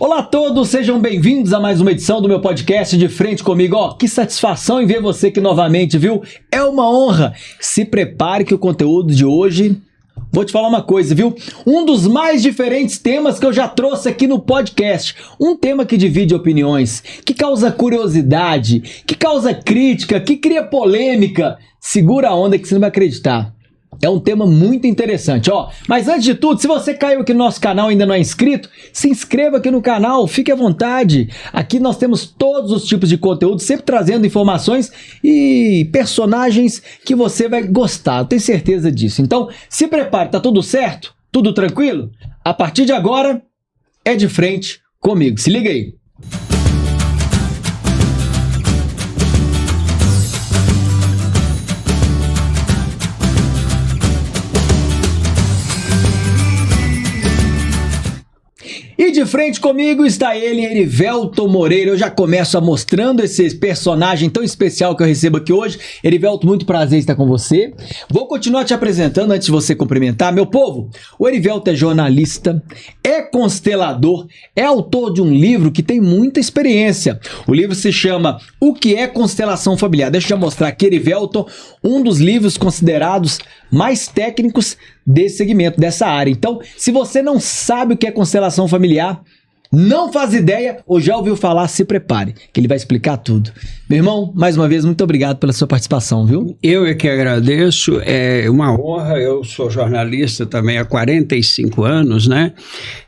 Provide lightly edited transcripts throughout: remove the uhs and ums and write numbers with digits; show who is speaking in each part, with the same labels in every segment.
Speaker 1: Olá a todos, sejam bem-vindos a mais uma edição do meu podcast De Frente Comigo. Ó, que satisfação em ver você aqui novamente, viu? É uma honra. Se prepare que o conteúdo de hoje... Vou te falar uma coisa, viu? Um dos mais diferentes temas que eu já trouxe aqui no podcast. Um tema que divide opiniões, que causa curiosidade, que causa crítica, que cria polêmica. Segura a onda que você não vai acreditar. É um tema muito interessante, ó. Mas antes de tudo, se você caiu aqui no nosso canal e ainda não é inscrito, se inscreva aqui no canal, fique à vontade. Aqui nós temos todos os tipos de conteúdo, sempre trazendo informações e personagens que você vai gostar, eu tenho certeza disso. Então, se prepare, tá tudo certo? Tudo tranquilo? A partir de agora, é de frente comigo. Se liga aí. E de frente comigo está ele, Erivelton Moreira. Eu já começo mostrando esse personagem tão especial que eu recebo aqui hoje. Erivelton, muito prazer estar com você. Vou continuar te apresentando antes de você cumprimentar. Meu povo, o Erivelton é jornalista, é constelador, é autor de um livro que tem muita experiência. O livro se chama O que é Constelação Familiar? Deixa eu já mostrar aqui, Erivelton, um dos livros considerados mais técnicos desse segmento, dessa área. Então, se você não sabe o que é constelação familiar, não faz ideia ou já ouviu falar, se prepare, que ele vai explicar tudo. Meu irmão, mais uma vez, muito obrigado pela sua participação, viu?
Speaker 2: Eu é que agradeço, é uma honra, eu sou jornalista também há 45 anos, né?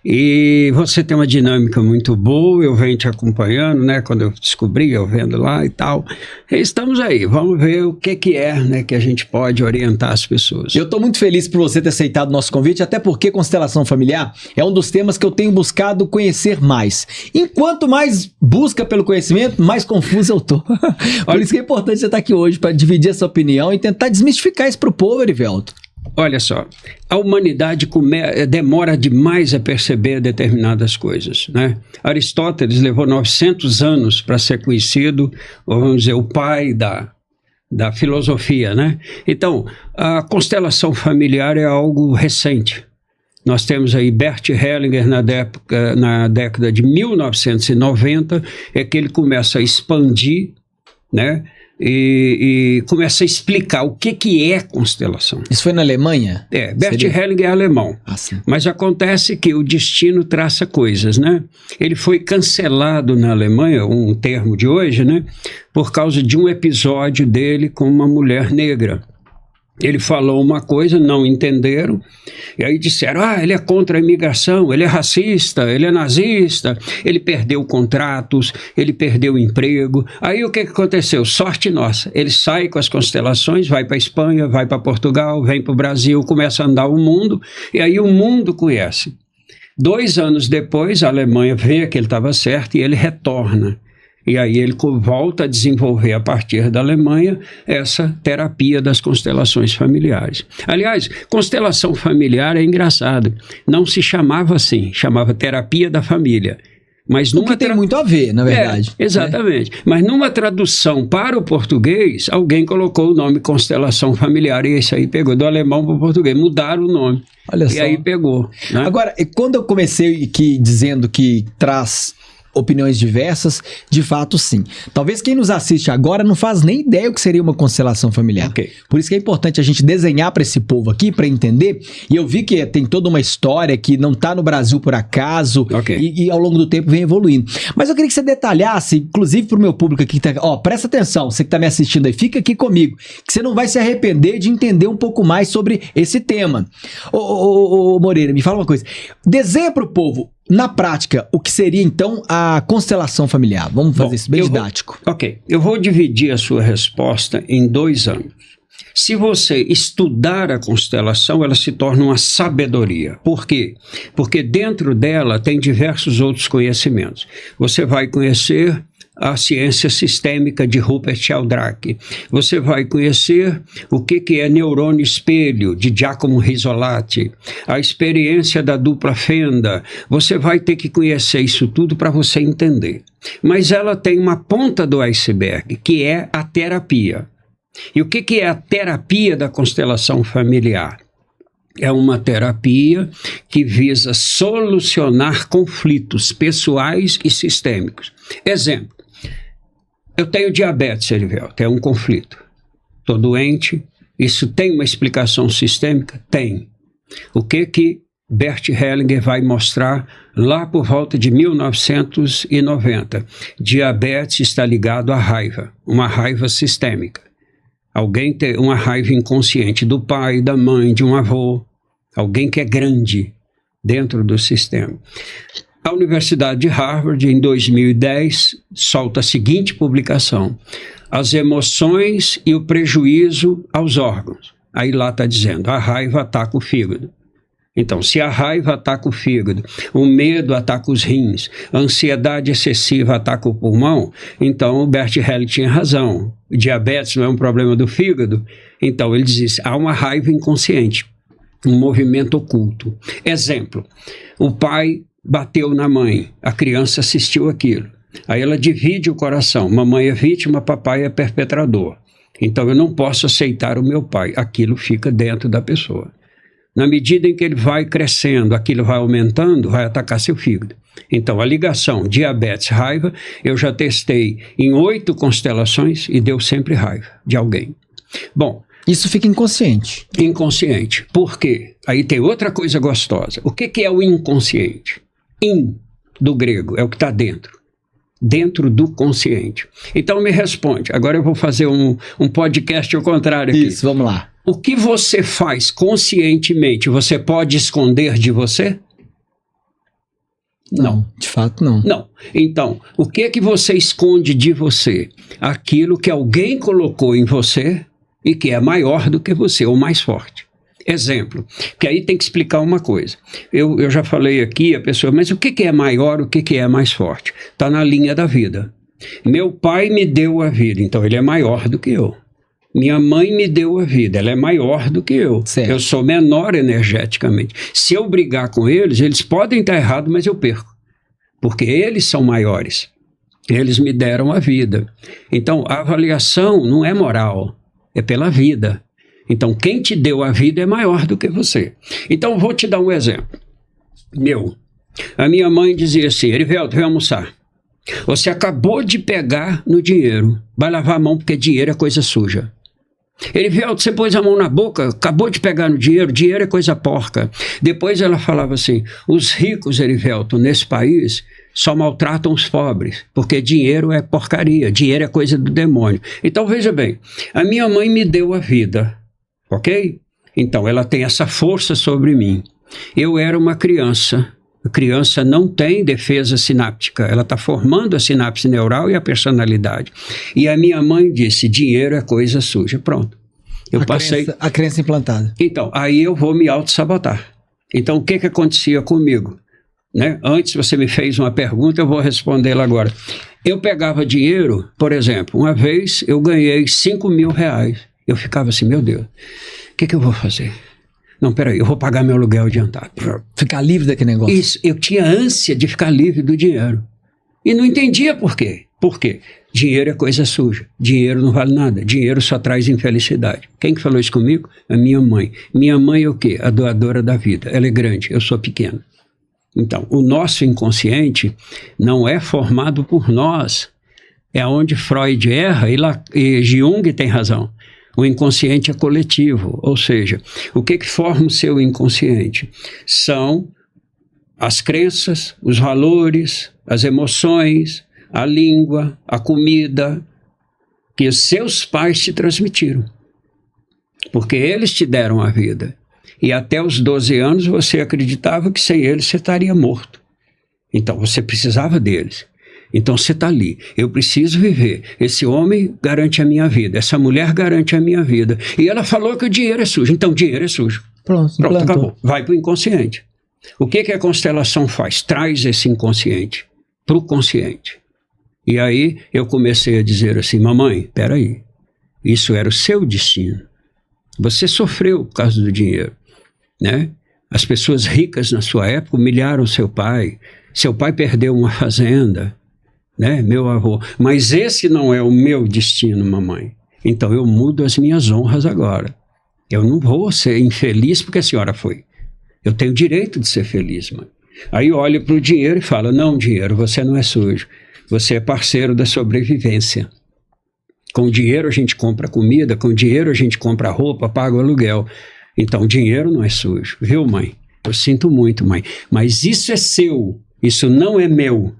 Speaker 2: E você tem uma dinâmica muito boa, eu venho te acompanhando, né? Quando eu descobri, eu vendo lá e tal. E estamos aí, vamos ver o que é, né? Que a gente pode orientar as pessoas.
Speaker 1: Eu estou muito feliz por você ter aceitado o nosso convite, até porque constelação familiar é um dos temas que eu tenho buscado conhecer mais. Enquanto mais busca pelo conhecimento, mais confuso eu tô. Por isso que é importante você estar aqui hoje, para dividir essa opinião e tentar desmistificar isso para o povo, Erivelton.
Speaker 2: Olha só, a humanidade demora demais a perceber determinadas coisas, né? Aristóteles levou 900 anos para ser conhecido, vamos dizer, o pai da filosofia, né? Então, a constelação familiar é algo recente. Nós temos aí Bert Hellinger na década de 1990, é que ele começa a expandir, né? E começa a explicar o que é constelação.
Speaker 1: Isso foi na Alemanha?
Speaker 2: Bert Hellinger é alemão.
Speaker 1: Sim.
Speaker 2: Mas acontece que o destino traça coisas, né? Ele foi cancelado na Alemanha, um termo de hoje, né? Por causa de um episódio dele com uma mulher negra. Ele falou uma coisa, não entenderam, e aí disseram, ele é contra a imigração, ele é racista, ele é nazista, ele perdeu contratos, ele perdeu emprego. Aí o que aconteceu? Sorte nossa, ele sai com as constelações, vai para a Espanha, vai para Portugal, vem para o Brasil, começa a andar o mundo, e aí o mundo conhece. 2 anos depois, a Alemanha vê que ele estava certo e ele retorna. E aí ele volta a desenvolver a partir da Alemanha essa terapia das constelações familiares. Aliás, constelação familiar é engraçado. Não se chamava assim, chamava terapia da família. Mas
Speaker 1: o que tem muito a ver, na verdade.
Speaker 2: Exatamente. Mas numa tradução para o português, alguém colocou o nome constelação familiar e isso aí pegou do alemão para o português. Mudaram o nome.
Speaker 1: Olha só.
Speaker 2: E aí pegou. Né?
Speaker 1: Agora, quando eu comecei aqui dizendo que traz opiniões diversas, de fato sim. Talvez quem nos assiste agora não faz nem ideia o que seria uma constelação familiar.
Speaker 2: Okay.
Speaker 1: Por isso que é importante a gente desenhar para esse povo aqui, para entender. E eu vi que tem toda uma história que não está no Brasil por acaso, e ao longo do tempo vem evoluindo. Mas eu queria que você detalhasse, inclusive para o meu público aqui, presta atenção, você que está me assistindo aí, fica aqui comigo, que você não vai se arrepender de entender um pouco mais sobre esse tema. Ô Moreira, me fala uma coisa. Desenha para o povo, na prática, o que seria então a constelação familiar? Vamos fazer isso bem didático.
Speaker 2: Eu vou dividir a sua resposta em 2 âmbitos. Se você estudar a constelação, ela se torna uma sabedoria. Por quê? Porque dentro dela tem diversos outros conhecimentos. Você vai conhecer a ciência sistêmica de Rupert Sheldrake. Você vai conhecer o que é neurônio espelho, de Giacomo Rizzolatti, a experiência da dupla fenda. Você vai ter que conhecer isso tudo para você entender. Mas ela tem uma ponta do iceberg, que é a terapia. E o que é a terapia da constelação familiar? É uma terapia que visa solucionar conflitos pessoais e sistêmicos. Exemplo, eu tenho diabetes, Erivelto, é um conflito. Estou doente, isso tem uma explicação sistêmica? Tem. O que Bert Hellinger vai mostrar lá por volta de 1990? Diabetes está ligado à raiva, uma raiva sistêmica. Alguém tem uma raiva inconsciente do pai, da mãe, de um avô, alguém que é grande dentro do sistema. A Universidade de Harvard, em 2010, solta a seguinte publicação: as emoções e o prejuízo aos órgãos. Aí lá está dizendo, a raiva ataca o fígado. Então, se a raiva ataca o fígado, o medo ataca os rins, a ansiedade excessiva ataca o pulmão, então o Bert Hellinger tinha razão. O diabetes não é um problema do fígado? Então ele diz, há uma raiva inconsciente, um movimento oculto. Exemplo, o pai bateu na mãe, a criança assistiu aquilo. Aí ela divide o coração, mamãe é vítima, papai é perpetrador. Então eu não posso aceitar o meu pai, aquilo fica dentro da pessoa. Na medida em que ele vai crescendo, aquilo vai aumentando, vai atacar seu fígado. Então, a ligação diabetes-raiva, eu já testei em 8 constelações e deu sempre raiva de alguém. Bom,
Speaker 1: isso fica inconsciente.
Speaker 2: Inconsciente. Por quê? Aí tem outra coisa gostosa. O que é o inconsciente? In, do grego, é o que está dentro. Dentro do consciente. Então, me responde. Agora eu vou fazer um podcast ao contrário aqui.
Speaker 1: Isso, vamos lá.
Speaker 2: O que você faz conscientemente, você pode esconder de você? Não.
Speaker 1: De fato, não.
Speaker 2: Não. Então, o que é que você esconde de você? Aquilo que alguém colocou em você e que é maior do que você, ou mais forte. Exemplo, que aí tem que explicar uma coisa. Eu já falei aqui, a pessoa, mas o que é maior, o que é mais forte? Está na linha da vida. Meu pai me deu a vida, então ele é maior do que eu. Minha mãe me deu a vida, ela é maior do que eu.
Speaker 1: Certo.
Speaker 2: Eu sou menor energeticamente. Se eu brigar com eles, eles podem estar errados, mas eu perco. Porque eles são maiores. Eles me deram a vida. Então, a avaliação não é moral, é pela vida. Então, quem te deu a vida é maior do que você. Então, vou te dar um exemplo. A minha mãe dizia assim, Erivelto, vem almoçar. Você acabou de pegar no dinheiro, vai lavar a mão porque dinheiro é coisa suja. Erivelto, você pôs a mão na boca, acabou de pegar no dinheiro, dinheiro é coisa porca. Depois ela falava assim, os ricos, Erivelto, nesse país só maltratam os pobres, porque dinheiro é porcaria, dinheiro é coisa do demônio. Então veja bem, a minha mãe me deu a vida, ok? Então ela tem essa força sobre mim. Eu era uma criança. A criança não tem defesa sináptica, ela está formando a sinapse neural e a personalidade. E a minha mãe disse, dinheiro é coisa suja. Pronto.
Speaker 1: A crença implantada.
Speaker 2: Então, aí eu vou me auto-sabotar. Então, o que acontecia comigo? Né? Antes você me fez uma pergunta, eu vou respondê-la agora. Eu pegava dinheiro, por exemplo, uma vez eu ganhei 5 mil reais. Eu ficava assim, meu Deus, o que eu vou fazer? Não, peraí, eu vou pagar meu aluguel adiantado.
Speaker 1: Ficar livre daquele negócio.
Speaker 2: Isso, eu tinha ânsia de ficar livre do dinheiro. E não entendia por quê. Por quê? Dinheiro é coisa suja. Dinheiro não vale nada. Dinheiro só traz infelicidade. Quem que falou isso comigo? A minha mãe. Minha mãe é o quê? A doadora da vida. Ela é grande, eu sou pequeno. Então, o nosso inconsciente não é formado por nós. É onde Freud erra e Jung tem razão. O inconsciente é coletivo, ou seja, o que forma o seu inconsciente? São as crenças, os valores, as emoções, a língua, a comida, que os seus pais te transmitiram. Porque eles te deram a vida. E até os 12 anos você acreditava que sem eles você estaria morto. Então você precisava deles. Então você está ali, eu preciso viver, esse homem garante a minha vida, essa mulher garante a minha vida. E ela falou que o dinheiro é sujo, então dinheiro é sujo. Pronto, acabou. Vai para o inconsciente. O que a constelação faz? Traz esse inconsciente para o consciente. E aí eu comecei a dizer assim, mamãe, peraí, isso era o seu destino. Você sofreu por causa do dinheiro, né? As pessoas ricas na sua época humilharam seu pai perdeu uma fazenda, né, meu avô, mas esse não é o meu destino, mamãe. Então eu mudo as minhas honras agora. Eu não vou ser infeliz porque a senhora foi. Eu tenho direito de ser feliz, mãe. Aí olho para o dinheiro e falo, não, dinheiro, você não é sujo. Você é parceiro da sobrevivência. Com o dinheiro a gente compra comida, com o dinheiro a gente compra roupa, paga o aluguel. Então, dinheiro não é sujo, viu, mãe? Eu sinto muito, mãe. Mas isso é seu, isso não é meu.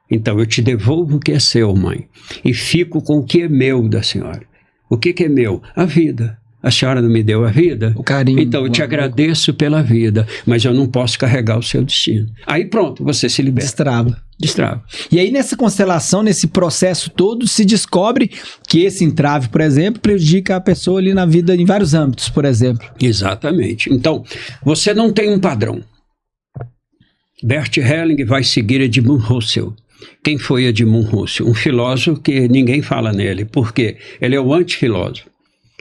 Speaker 2: Então, eu te devolvo o que é seu, mãe. E fico com o que é meu da senhora. O que é meu? A vida. A senhora não me deu a vida?
Speaker 1: O carinho.
Speaker 2: Então, eu te agradeço pela vida, mas eu não posso carregar o seu destino. Aí pronto, você se liberta. Destrava.
Speaker 1: E aí nessa constelação, nesse processo todo, se descobre que esse entrave, por exemplo, prejudica a pessoa ali na vida em vários âmbitos, por exemplo.
Speaker 2: Exatamente. Então, você não tem um padrão. Bert Helling vai seguir Edmund Husserl. Quem foi Edmund Husserl? Um filósofo que ninguém fala nele. Por quê? Ele é o antifilósofo.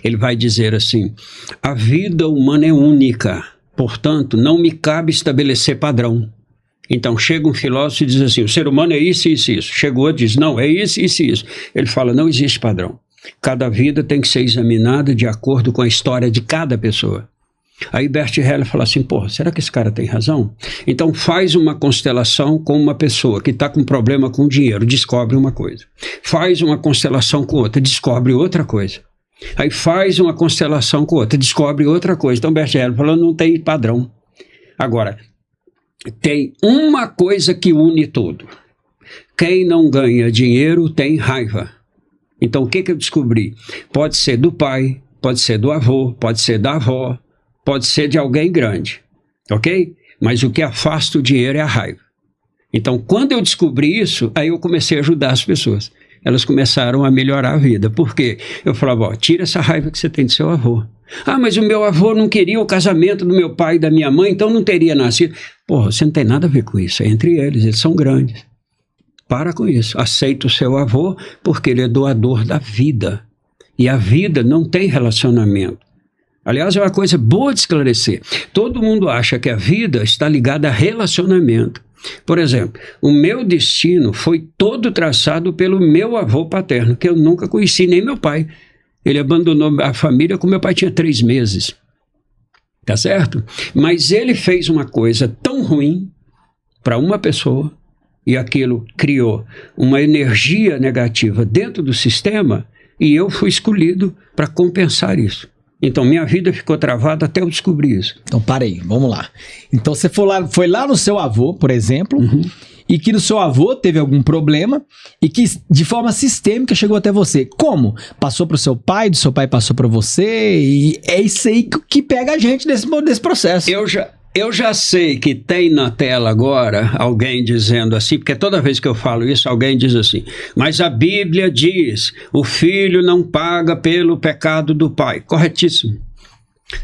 Speaker 2: Ele vai dizer assim, a vida humana é única, portanto, não me cabe estabelecer padrão. Então, chega um filósofo e diz assim, o ser humano é isso, isso, isso. Chegou e diz, não, é isso, isso, isso. Ele fala, não existe padrão. Cada vida tem que ser examinada de acordo com a história de cada pessoa. Aí Bert Helling fala assim, porra, será que esse cara tem razão? Então faz uma constelação com uma pessoa que está com problema com dinheiro, descobre uma coisa. Faz uma constelação com outra, descobre outra coisa. Aí faz uma constelação com outra, descobre outra coisa. Então Bert Helling falou, não tem padrão. Agora, tem uma coisa que une tudo. Quem não ganha dinheiro tem raiva. Então o que eu descobri? Pode ser do pai, pode ser do avô, pode ser da avó, pode ser de alguém grande, ok? Mas o que afasta o dinheiro é a raiva. Então, quando eu descobri isso, aí eu comecei a ajudar as pessoas. Elas começaram a melhorar a vida. Por quê? Eu falava, ó, tira essa raiva que você tem do seu avô. Ah, mas o meu avô não queria o casamento do meu pai e da minha mãe, então não teria nascido. Porra, você não tem nada a ver com isso, é entre eles são grandes. Para com isso. Aceita o seu avô porque ele é doador da vida. E a vida não tem relacionamento. Aliás, é uma coisa boa de esclarecer. Todo mundo acha que a vida está ligada a relacionamento. Por exemplo, o meu destino foi todo traçado pelo meu avô paterno, que eu nunca conheci, nem meu pai. Ele abandonou a família quando meu pai tinha 3 meses. Tá certo? Mas ele fez uma coisa tão ruim para uma pessoa, e aquilo criou uma energia negativa dentro do sistema, e eu fui escolhido para compensar isso. Então, minha vida ficou travada até eu descobrir isso.
Speaker 1: Então, parei, vamos lá. Então, você foi lá no seu avô, por exemplo, e que no seu avô teve algum problema e que, de forma sistêmica, chegou até você. Como? Passou para o seu pai, do seu pai passou para você, e é isso aí que pega a gente desse processo.
Speaker 2: Eu já sei que tem na tela agora alguém dizendo assim, porque toda vez que eu falo isso, alguém diz assim, mas a Bíblia diz, o filho não paga pelo pecado do pai. Corretíssimo.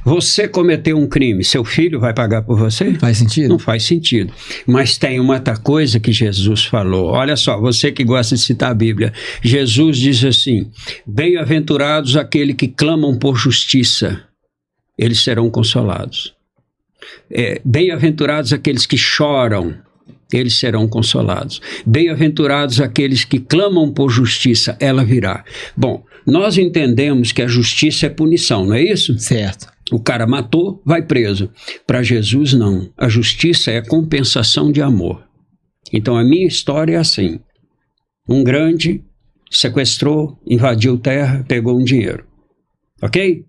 Speaker 2: Você cometeu um crime, seu filho vai pagar por você?
Speaker 1: Faz sentido?
Speaker 2: Não faz sentido. Mas tem uma outra coisa que Jesus falou. Olha só, você que gosta de citar a Bíblia. Jesus diz assim, bem-aventurados aqueles que clamam por justiça, eles serão consolados. Bem-aventurados aqueles que choram, eles serão consolados. Bem-aventurados aqueles que clamam por justiça, ela virá. Bom, nós entendemos que a justiça é punição, não é isso?
Speaker 1: Certo.
Speaker 2: O cara matou, vai preso. Para Jesus, não. A justiça é compensação de amor. Então, a minha história é assim. Um grande sequestrou, invadiu terra, pegou um dinheiro. Ok?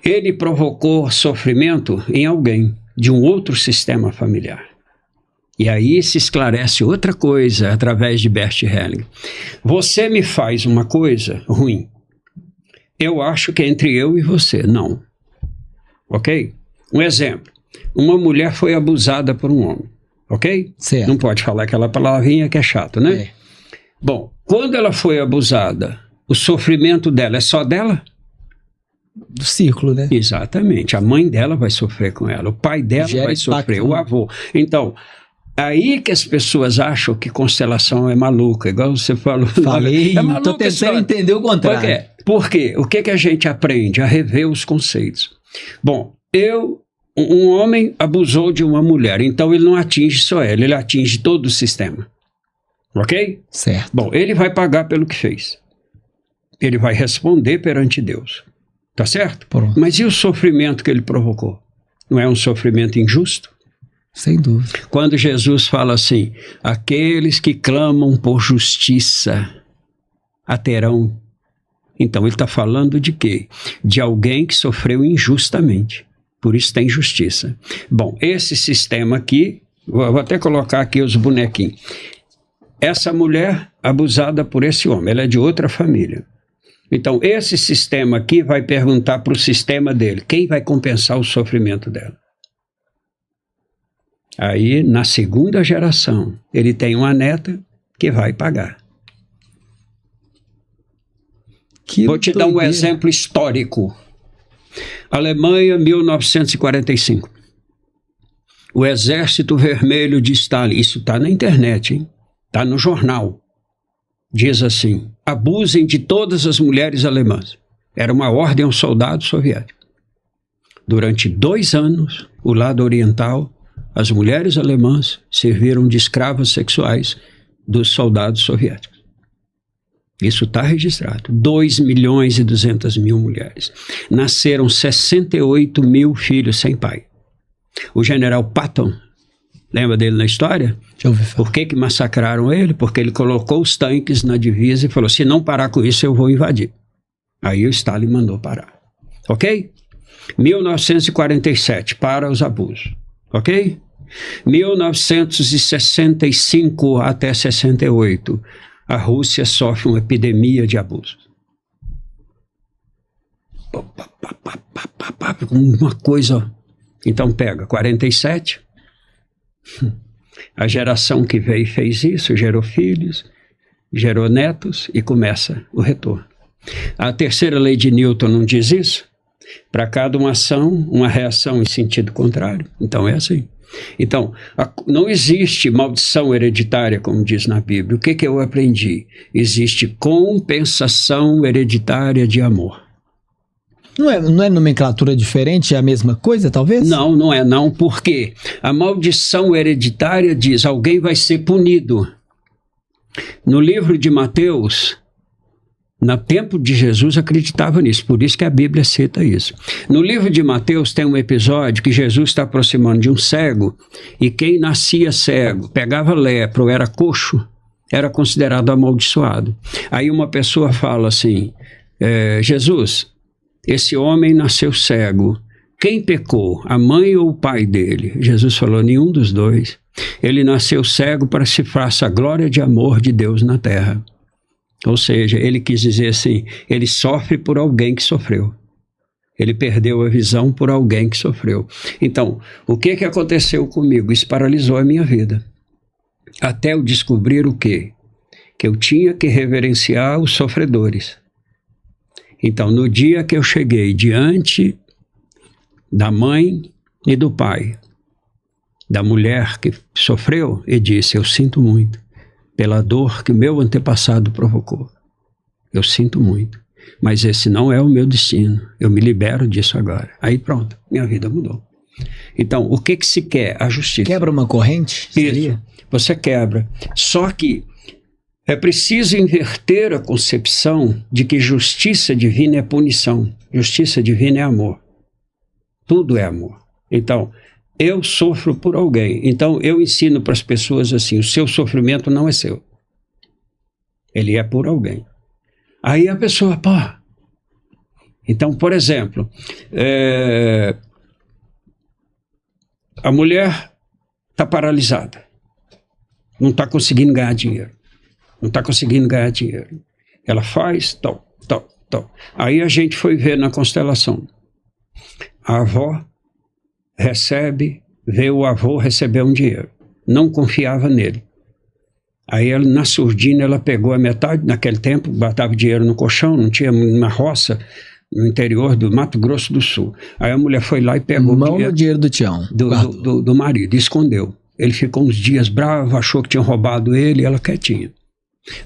Speaker 2: Ele provocou sofrimento em alguém de um outro sistema familiar. E aí se esclarece outra coisa através de Bert Helling. Você me faz uma coisa ruim. Eu acho que é entre eu e você. Não. Ok? Um exemplo. Uma mulher foi abusada por um homem. Ok?
Speaker 1: Certo.
Speaker 2: Não pode falar aquela palavrinha que é chato, né?
Speaker 1: É.
Speaker 2: Bom, quando ela foi abusada, o sofrimento dela é só dela?
Speaker 1: Do círculo, né?
Speaker 2: Exatamente. A mãe dela vai sofrer com ela, o pai dela vai sofrer, o avô. Então, aí que as pessoas acham que constelação é maluca, igual você falou.
Speaker 1: Falei, estou tentando entender o contrário.
Speaker 2: Por quê? O que a gente aprende? A rever os conceitos. Bom, um homem abusou de uma mulher, então ele não atinge só ela, ele atinge todo o sistema. Ok?
Speaker 1: Certo.
Speaker 2: Bom, ele vai pagar pelo que fez. Ele vai responder perante Deus. Tá certo?
Speaker 1: Pronto.
Speaker 2: Mas e o sofrimento que ele provocou? Não é um sofrimento injusto?
Speaker 1: Sem dúvida.
Speaker 2: Quando Jesus fala assim, aqueles que clamam por justiça a terão. Então ele está falando de quê? De alguém que sofreu injustamente. Por isso tem justiça. Bom, esse sistema aqui, vou até colocar aqui os bonequinhos. Essa mulher abusada por esse homem, ela é de outra família. Então esse sistema aqui vai perguntar para o sistema dele, quem vai compensar o sofrimento dela? Aí, na segunda geração, ele tem uma neta que vai pagar. Vou te dar um exemplo histórico. Alemanha, 1945. O Exército Vermelho de Stalin, isso está na internet, hein? Está no jornal. Diz assim, abusem de todas as mulheres alemãs. Era uma ordem aos soldados soviéticos. Durante 2 anos, o lado oriental, as mulheres alemãs serviram de escravas sexuais dos soldados soviéticos. Isso está registrado. 2.200.000 mulheres. Nasceram 68 mil filhos sem pai. O general Patton, lembra dele na história?
Speaker 1: Deixa eu ver.
Speaker 2: Por que massacraram ele? Porque ele colocou os tanques na divisa e falou, se não parar com isso, eu vou invadir. Aí o Stalin mandou parar. Ok? 1947, para os abusos. Ok? 1965 até 68, a Rússia sofre uma epidemia de abusos. Uma coisa. Então pega 47, a geração que veio e fez isso, gerou filhos, gerou netos e começa o retorno. A terceira lei de Newton não diz isso? Para cada uma ação, uma reação em sentido contrário. Então é assim. Então, não existe maldição hereditária, como diz na Bíblia. O que eu aprendi? Existe compensação hereditária de amor.
Speaker 1: Não é nomenclatura diferente, é a mesma coisa, talvez?
Speaker 2: Não, não é não, porque a maldição hereditária diz, alguém vai ser punido. No livro de Mateus, no tempo de Jesus acreditava nisso, por isso que a Bíblia cita isso. No livro de Mateus tem um episódio que Jesus está aproximando de um cego, e quem nascia cego, pegava lepra ou era coxo, era considerado amaldiçoado. Aí uma pessoa fala assim, Jesus, esse homem nasceu cego, quem pecou, a mãe ou o pai dele? Jesus falou, nenhum dos dois. Ele nasceu cego para se faça a glória de amor de Deus na terra. Ou seja, ele quis dizer assim, ele sofre por alguém que sofreu. Ele perdeu a visão por alguém que sofreu. Então, o que aconteceu comigo? Isso paralisou a minha vida. Até eu descobrir o quê? Que eu tinha que reverenciar os sofredores. Então, no dia que eu cheguei diante da mãe e do pai, da mulher que sofreu, e disse, eu sinto muito pela dor que o meu antepassado provocou. Eu sinto muito, mas esse não é o meu destino. Eu me libero disso agora. Aí pronto, minha vida mudou. Então, o que se quer? A justiça.
Speaker 1: Quebra uma corrente?
Speaker 2: Isso, você quebra. Só que é preciso inverter a concepção de que justiça divina é punição. Justiça divina é amor. Tudo é amor. Então, eu sofro por alguém. Então, eu ensino para as pessoas assim, o seu sofrimento não é seu. Ele é por alguém. Aí a pessoa, pá. Então, por exemplo, a mulher está paralisada. Não está conseguindo ganhar dinheiro. Não está conseguindo ganhar dinheiro. Ela faz, tal. Aí a gente foi ver na constelação. A avó vê o avô receber um dinheiro. Não confiava nele. Aí ela, na surdina, ela pegou a metade, naquele tempo, botava dinheiro no colchão, não tinha uma roça no interior do Mato Grosso do Sul. Aí a mulher foi lá e pegou
Speaker 1: o dinheiro do Tião.
Speaker 2: Do marido, e escondeu. Ele ficou uns dias bravo, achou que tinham roubado ele, e ela quietinha.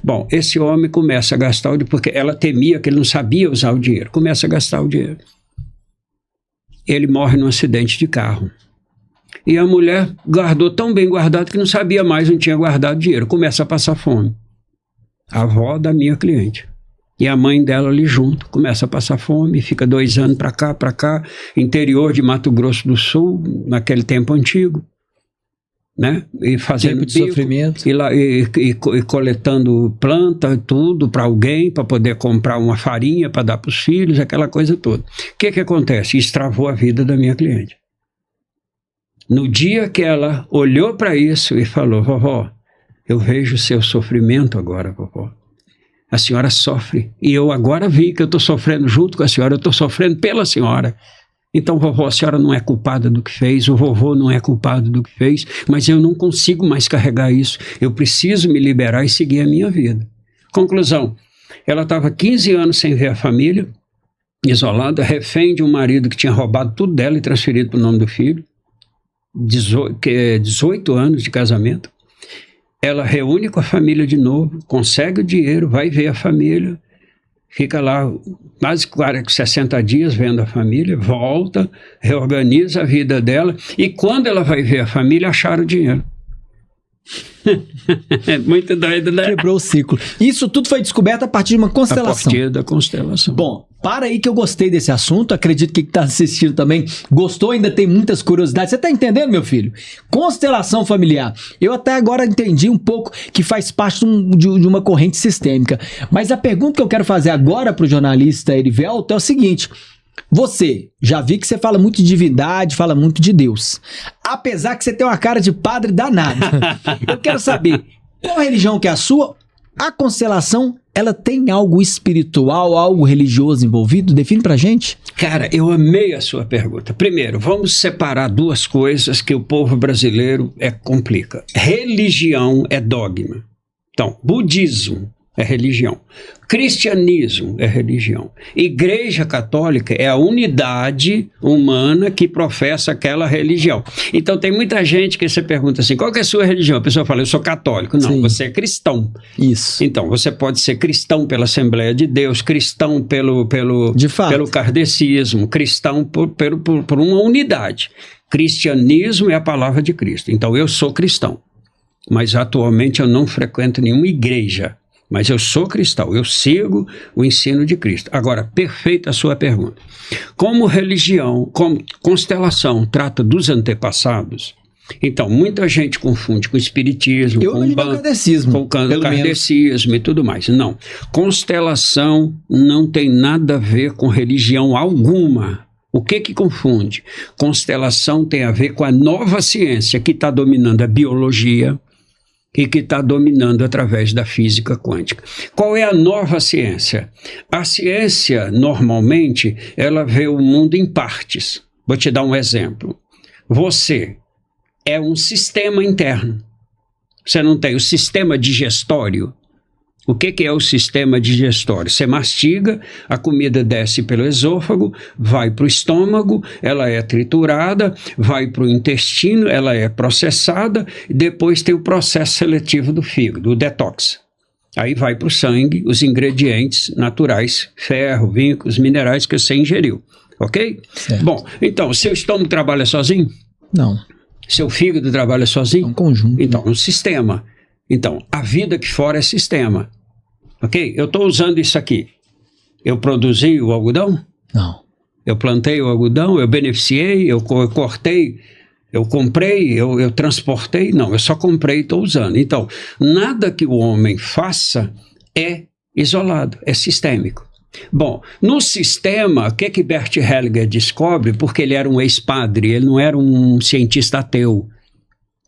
Speaker 2: Bom, esse homem começa a gastar o dinheiro, porque ela temia que ele não sabia usar o dinheiro. Começa a gastar o dinheiro. Ele morre num acidente de carro. E a mulher guardou tão bem guardado que não sabia mais onde tinha guardado dinheiro. Começa a passar fome. A avó da minha cliente. E a mãe dela ali junto, começa a passar fome, fica 2 anos para cá, interior de Mato Grosso do Sul, naquele tempo antigo, né? E fazendo
Speaker 1: tempo de sofrimento.
Speaker 2: E coletando planta, tudo para alguém, para poder comprar uma farinha para dar para os filhos, aquela coisa toda. O que acontece? Estravou a vida da minha cliente. No dia que ela olhou para isso e falou: vovó, eu vejo o seu sofrimento agora, vovó. A senhora sofre, e eu agora vi que eu estou sofrendo junto com a senhora, eu estou sofrendo pela senhora. Então, vovó, a senhora não é culpada do que fez, o vovô não é culpado do que fez, mas eu não consigo mais carregar isso. Eu preciso me liberar e seguir a minha vida. Conclusão, ela estava 15 anos sem ver a família, isolada, refém de um marido que tinha roubado tudo dela e transferido para o nome do filho, 18 anos de casamento. Ela reúne com a família de novo, consegue o dinheiro, vai ver a família, fica lá quase 60 dias vendo a família, volta, reorganiza a vida dela, e quando ela vai ver a família, acharam o dinheiro. É muito doido, né?
Speaker 1: Quebrou o ciclo. Isso tudo foi descoberto a partir de uma constelação.
Speaker 2: A partir da constelação.
Speaker 1: Bom, para aí que eu gostei desse assunto, acredito que quem está assistindo também gostou, ainda tem muitas curiosidades. Você está entendendo, meu filho? Constelação familiar. Eu até agora entendi um pouco que faz parte de uma corrente sistêmica. Mas a pergunta que eu quero fazer agora para o jornalista Erivelto é o seguinte: você, já vi que você fala muito de divindade, fala muito de Deus. Apesar que você tem uma cara de padre danado. Eu quero saber, qual religião que é a sua? A constelação, ela tem algo espiritual, algo religioso envolvido? Define pra gente.
Speaker 2: Cara, eu amei a sua pergunta. Primeiro, vamos separar duas coisas que o povo brasileiro complica. Religião é dogma. Então, budismo é religião. Cristianismo é religião. Igreja católica é a unidade humana que professa aquela religião. Então tem muita gente que você pergunta assim: qual que é a sua religião? A pessoa fala: eu sou católico. Não, sim, você é cristão.
Speaker 1: Isso.
Speaker 2: Então você pode ser cristão pela Assembleia de Deus, cristão pelo kardecismo, cristão por uma unidade. Cristianismo é a palavra de Cristo. Então eu sou cristão, mas atualmente eu não frequento nenhuma igreja. Mas eu sou cristão, eu sigo o ensino de Cristo. Agora, perfeita a sua pergunta. Como religião, como constelação trata dos antepassados, então muita gente confunde com espiritismo, com kardecismo e tudo mais. Não, constelação não tem nada a ver com religião alguma. O que confunde? Constelação tem a ver com a nova ciência que está dominando a biologia, e que está dominando através da física quântica. Qual é a nova ciência? A ciência, normalmente, ela vê o mundo em partes. Vou te dar um exemplo. Você é um sistema interno. Você não tem o sistema digestório. O que é o sistema digestório? Você mastiga, a comida desce pelo esôfago, vai para o estômago, ela é triturada, vai para o intestino, ela é processada, e depois tem o processo seletivo do fígado, o detox. Aí vai para o sangue os ingredientes naturais, ferro, zinco, os minerais que você ingeriu, ok? Certo. Bom, então, seu estômago trabalha sozinho?
Speaker 1: Não.
Speaker 2: Seu fígado trabalha sozinho?
Speaker 1: É um conjunto.
Speaker 2: Então, um sistema. Então, a vida aqui fora é sistema. Ok? Eu estou usando isso aqui. Eu produzi o algodão?
Speaker 1: Não.
Speaker 2: Eu plantei o algodão, eu beneficiei, eu cortei, eu comprei, eu transportei? Não, eu só comprei e estou usando. Então, nada que o homem faça é isolado, é sistêmico. Bom, no sistema, o que Bert Hellinger descobre? Porque ele era um ex-padre, ele não era um cientista ateu.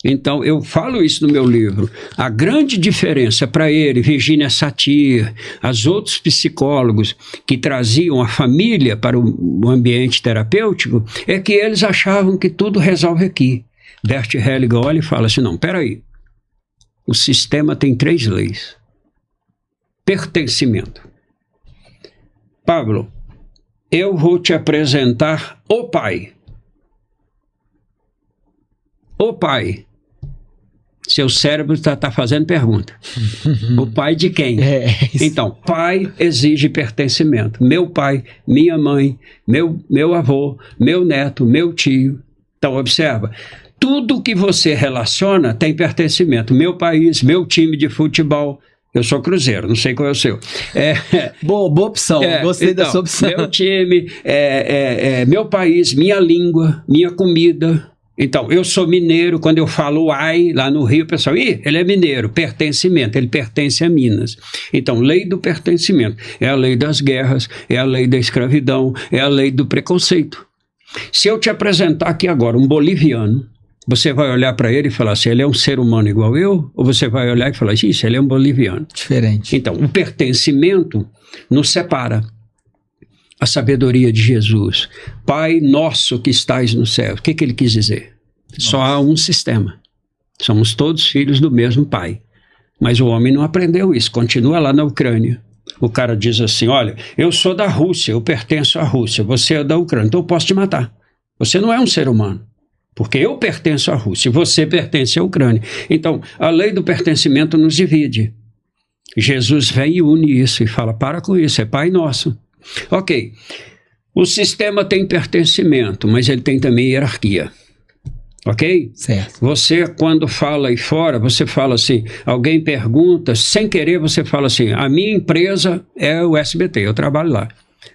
Speaker 2: Então, eu falo isso no meu livro. A grande diferença para ele, Virginia Satir, os outros psicólogos que traziam a família para o ambiente terapêutico, é que eles achavam que tudo resolve aqui. Bert Hellinger olha e fala assim: não, peraí. O sistema tem 3 leis. Pertencimento. Pablo, eu vou te apresentar o pai. O pai. Seu cérebro está fazendo pergunta. O pai de quem? Então, pai exige pertencimento. Meu pai, minha mãe, meu avô, meu neto, meu tio. Então, observa. Tudo que você relaciona tem pertencimento. Meu país, meu time de futebol. Eu sou Cruzeiro, não sei qual é o seu.
Speaker 1: Boa opção, gostei
Speaker 2: então,
Speaker 1: da sua opção.
Speaker 2: Meu time, meu país, minha língua, minha comida. Então, eu sou mineiro, quando eu falo ai, lá no Rio, o pessoal, ele é mineiro, pertencimento, ele pertence a Minas. Então, lei do pertencimento, é a lei das guerras, é a lei da escravidão, é a lei do preconceito. Se eu te apresentar aqui agora um boliviano, você vai olhar para ele e falar assim, ele é um ser humano igual eu? Ou você vai olhar e falar assim, isso, ele é um boliviano.
Speaker 1: Diferente.
Speaker 2: Então, o pertencimento nos separa. A sabedoria de Jesus. Pai nosso que estais no céu. O que ele quis dizer? Nossa. Só há um sistema. Somos todos filhos do mesmo pai. Mas o homem não aprendeu isso. Continua lá na Ucrânia. O cara diz assim, olha, eu sou da Rússia, eu pertenço à Rússia, você é da Ucrânia, então eu posso te matar. Você não é um ser humano. Porque eu pertenço à Rússia e você pertence à Ucrânia. Então, a lei do pertencimento nos divide. Jesus vem e une isso e fala, para com isso, é Pai Nosso. Ok, o sistema tem pertencimento, mas ele tem também hierarquia, ok?
Speaker 1: Certo.
Speaker 2: Você, quando fala aí fora, você fala assim, alguém pergunta, sem querer você fala assim, a minha empresa é o SBT, eu trabalho lá.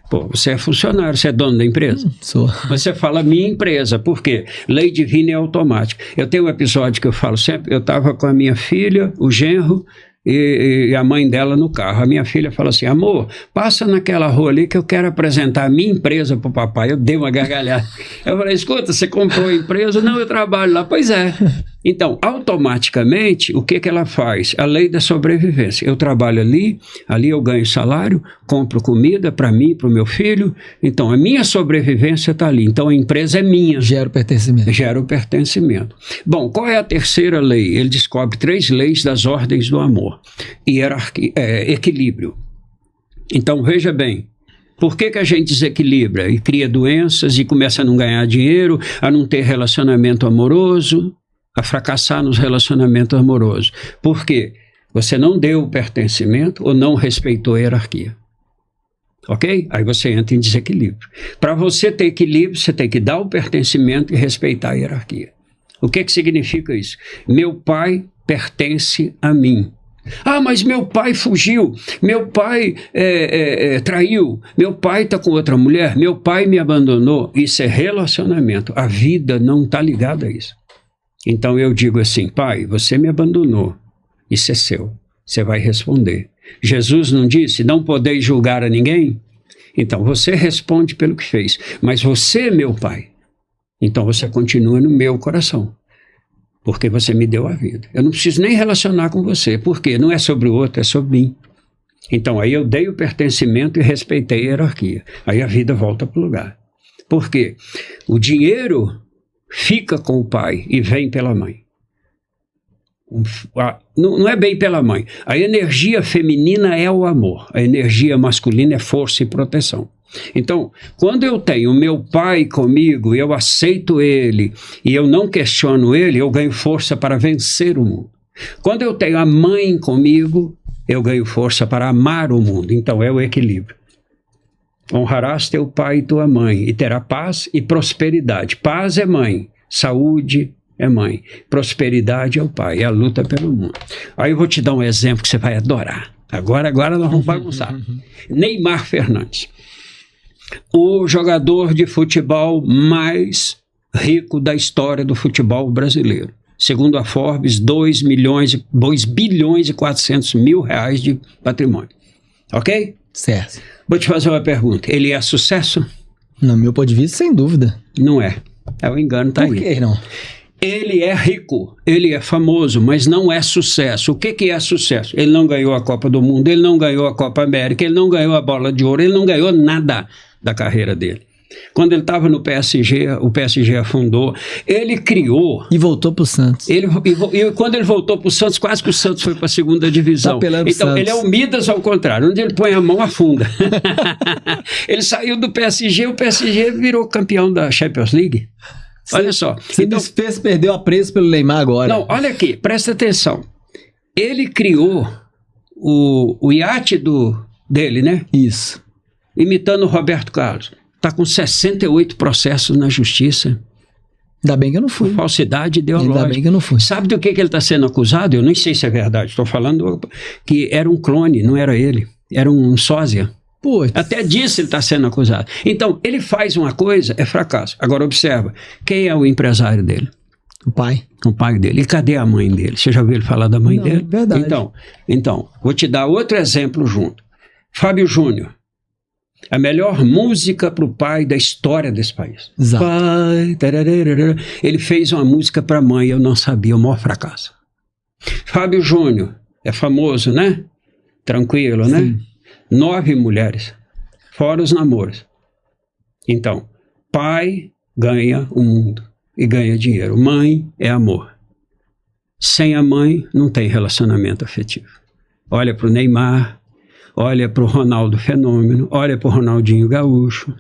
Speaker 2: Pô, você é funcionário, você é dono da empresa?
Speaker 1: Sou.
Speaker 2: Você fala minha empresa, por quê? Lei divina é automática. Eu tenho um episódio que eu falo sempre, eu estava com a minha filha, o genro, e a mãe dela no carro. A minha filha fala assim, amor, passa naquela rua ali que eu quero apresentar a minha empresa pro papai. Eu dei uma gargalhada. Eu falei, escuta, você comprou a empresa? Não, eu trabalho lá. Pois é. Então, automaticamente, o que ela faz? A lei da sobrevivência. Eu trabalho ali eu ganho salário, compro comida para mim, para o meu filho. Então, a minha sobrevivência está ali. Então, a empresa é minha.
Speaker 1: Gera o pertencimento.
Speaker 2: Gera o pertencimento. Bom, qual é a terceira lei? Ele descobre 3 leis das ordens do amor. Hierarquia, equilíbrio. Então, veja bem. Por que a gente desequilibra e cria doenças e começa a não ganhar dinheiro, a não ter relacionamento amoroso, a fracassar nos relacionamentos amorosos? Por quê? Você não deu o pertencimento ou não respeitou a hierarquia. Ok? Aí você entra em desequilíbrio. Para você ter equilíbrio, você tem que dar o pertencimento e respeitar a hierarquia. O que significa isso? Meu pai pertence a mim. Ah, mas meu pai fugiu, meu pai traiu, meu pai está com outra mulher, meu pai me abandonou. Isso é relacionamento. A vida não está ligada a isso. Então eu digo assim, pai, você me abandonou, isso é seu, você vai responder. Jesus não disse, não podeis julgar a ninguém? Então você responde pelo que fez, mas você é meu pai, então você continua no meu coração, porque você me deu a vida. Eu não preciso nem relacionar com você, porque não é sobre o outro, é sobre mim. Então aí eu dei o pertencimento e respeitei a hierarquia, aí a vida volta para o lugar. Por quê? O dinheiro fica com o pai e vem pela mãe. Não é bem pela mãe. A energia feminina é o amor. A energia masculina é força e proteção. Então, quando eu tenho meu pai comigo, eu aceito ele e eu não questiono ele, eu ganho força para vencer o mundo. Quando eu tenho a mãe comigo, eu ganho força para amar o mundo. Então, é o equilíbrio. Honrarás teu pai e tua mãe, e terá paz e prosperidade. Paz é mãe, saúde é mãe, prosperidade é o pai, é a luta pelo mundo. Aí eu vou te dar um exemplo que você vai adorar. Agora nós vamos bagunçar. Neymar Fernandes, o jogador de futebol mais rico da história do futebol brasileiro. Segundo a Forbes, 2 bilhões e 400 mil reais de patrimônio. Ok?
Speaker 1: Certo.
Speaker 2: Vou te fazer uma pergunta. Ele é sucesso?
Speaker 1: No meu ponto de vista, sem dúvida.
Speaker 2: Não é. É o engano, tá aí.
Speaker 1: Por que não?
Speaker 2: Ele é rico, ele é famoso, mas não é sucesso. O que é sucesso? Ele não ganhou a Copa do Mundo, ele não ganhou a Copa América, ele não ganhou a Bola de Ouro, ele não ganhou nada da carreira dele. Quando ele estava no PSG, o PSG afundou, ele criou...
Speaker 1: E voltou para o Santos.
Speaker 2: E quando ele voltou para o Santos, quase que o Santos foi para a segunda divisão. Tá, então, ele é o Midas ao contrário, onde ele põe a mão, afunda. Ele saiu do PSG, o PSG virou campeão da Champions League. Olha só.
Speaker 1: Você perdeu a preço pelo Neymar agora.
Speaker 2: Não, olha aqui, presta atenção. Ele criou o iate dele, né?
Speaker 1: Isso.
Speaker 2: Imitando o Roberto Carlos. Está com 68 processos na justiça.
Speaker 1: Ainda bem que eu não fui.
Speaker 2: Falsidade ideológica.
Speaker 1: Ainda bem que eu não fui.
Speaker 2: Sabe do que ele está sendo acusado? Eu nem sei se é verdade. Estou falando que era um clone, não era ele. Era um sósia.
Speaker 1: Putz.
Speaker 2: Até disso ele está sendo acusado. Então, ele faz uma coisa, é fracasso. Agora, observa. Quem é o empresário dele?
Speaker 1: O pai.
Speaker 2: O pai dele. E cadê a mãe dele? Você já ouviu ele falar da mãe dele?
Speaker 1: Verdade.
Speaker 2: Então, vou te dar outro exemplo junto. Fábio Júnior. A melhor música para o pai da história desse país.
Speaker 1: Exato.
Speaker 2: Pai, tararara. Ele fez uma música para a mãe, eu não sabia, o maior fracasso. Fábio Júnior, é famoso, né? Tranquilo, né?
Speaker 1: Sim.
Speaker 2: 9 mulheres, fora os namoros. Então, pai ganha o mundo e ganha dinheiro. Mãe é amor. Sem a mãe, não tem relacionamento afetivo. Olha para o Neymar, olha para o Ronaldo Fenômeno, olha para o Ronaldinho Gaúcho,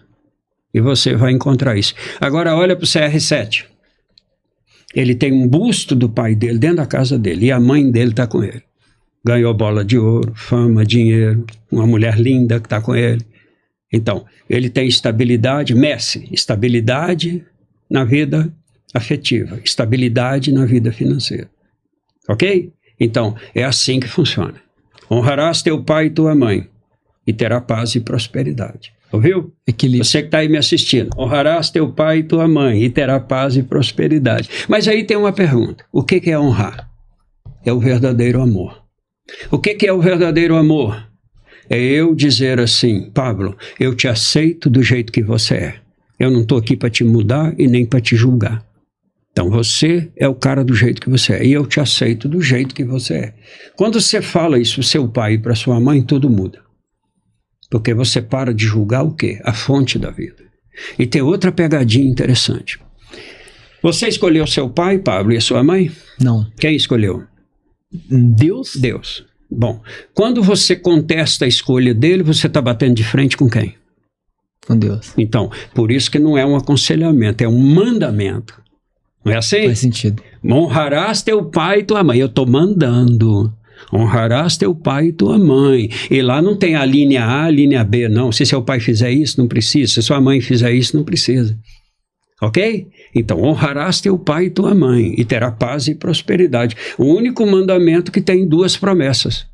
Speaker 2: e você vai encontrar isso. Agora olha para o CR7. Ele tem um busto do pai dele dentro da casa dele, e a mãe dele está com ele. Ganhou bola de ouro, fama, dinheiro, uma mulher linda que está com ele. Então, ele tem estabilidade, Messi, estabilidade na vida afetiva, estabilidade na vida financeira. Ok? Então, é assim que funciona. Honrarás teu pai e tua mãe, e terá paz e prosperidade. Ouviu?
Speaker 1: Equilíbrio.
Speaker 2: Você que está aí me assistindo. Honrarás teu pai e tua mãe, e terá paz e prosperidade. Mas aí tem uma pergunta. O que é honrar? É o verdadeiro amor. O que é o verdadeiro amor? É eu dizer assim, Pablo, eu te aceito do jeito que você é. Eu não estou aqui para te mudar e nem para te julgar. Então você é o cara do jeito que você é. E eu te aceito do jeito que você é. Quando você fala isso para seu pai e para sua mãe, tudo muda. Porque você para de julgar o quê? A fonte da vida. E tem outra pegadinha interessante. Você escolheu seu pai, Pablo, e a sua mãe?
Speaker 1: Não.
Speaker 2: Quem escolheu?
Speaker 1: Deus?
Speaker 2: Deus. Bom, quando você contesta a escolha dele, você está batendo de frente com quem?
Speaker 1: Com Deus.
Speaker 2: Então, por isso que não é um aconselhamento, é um mandamento. Não é assim?
Speaker 1: Faz sentido.
Speaker 2: Honrarás teu pai e tua mãe. Eu estou mandando. Honrarás teu pai e tua mãe. E lá não tem a linha A, a linha B, não. Se seu pai fizer isso, não precisa. Se sua mãe fizer isso, não precisa. Ok? Então, honrarás teu pai e tua mãe, e terá paz e prosperidade. O único mandamento que tem 2 promessas.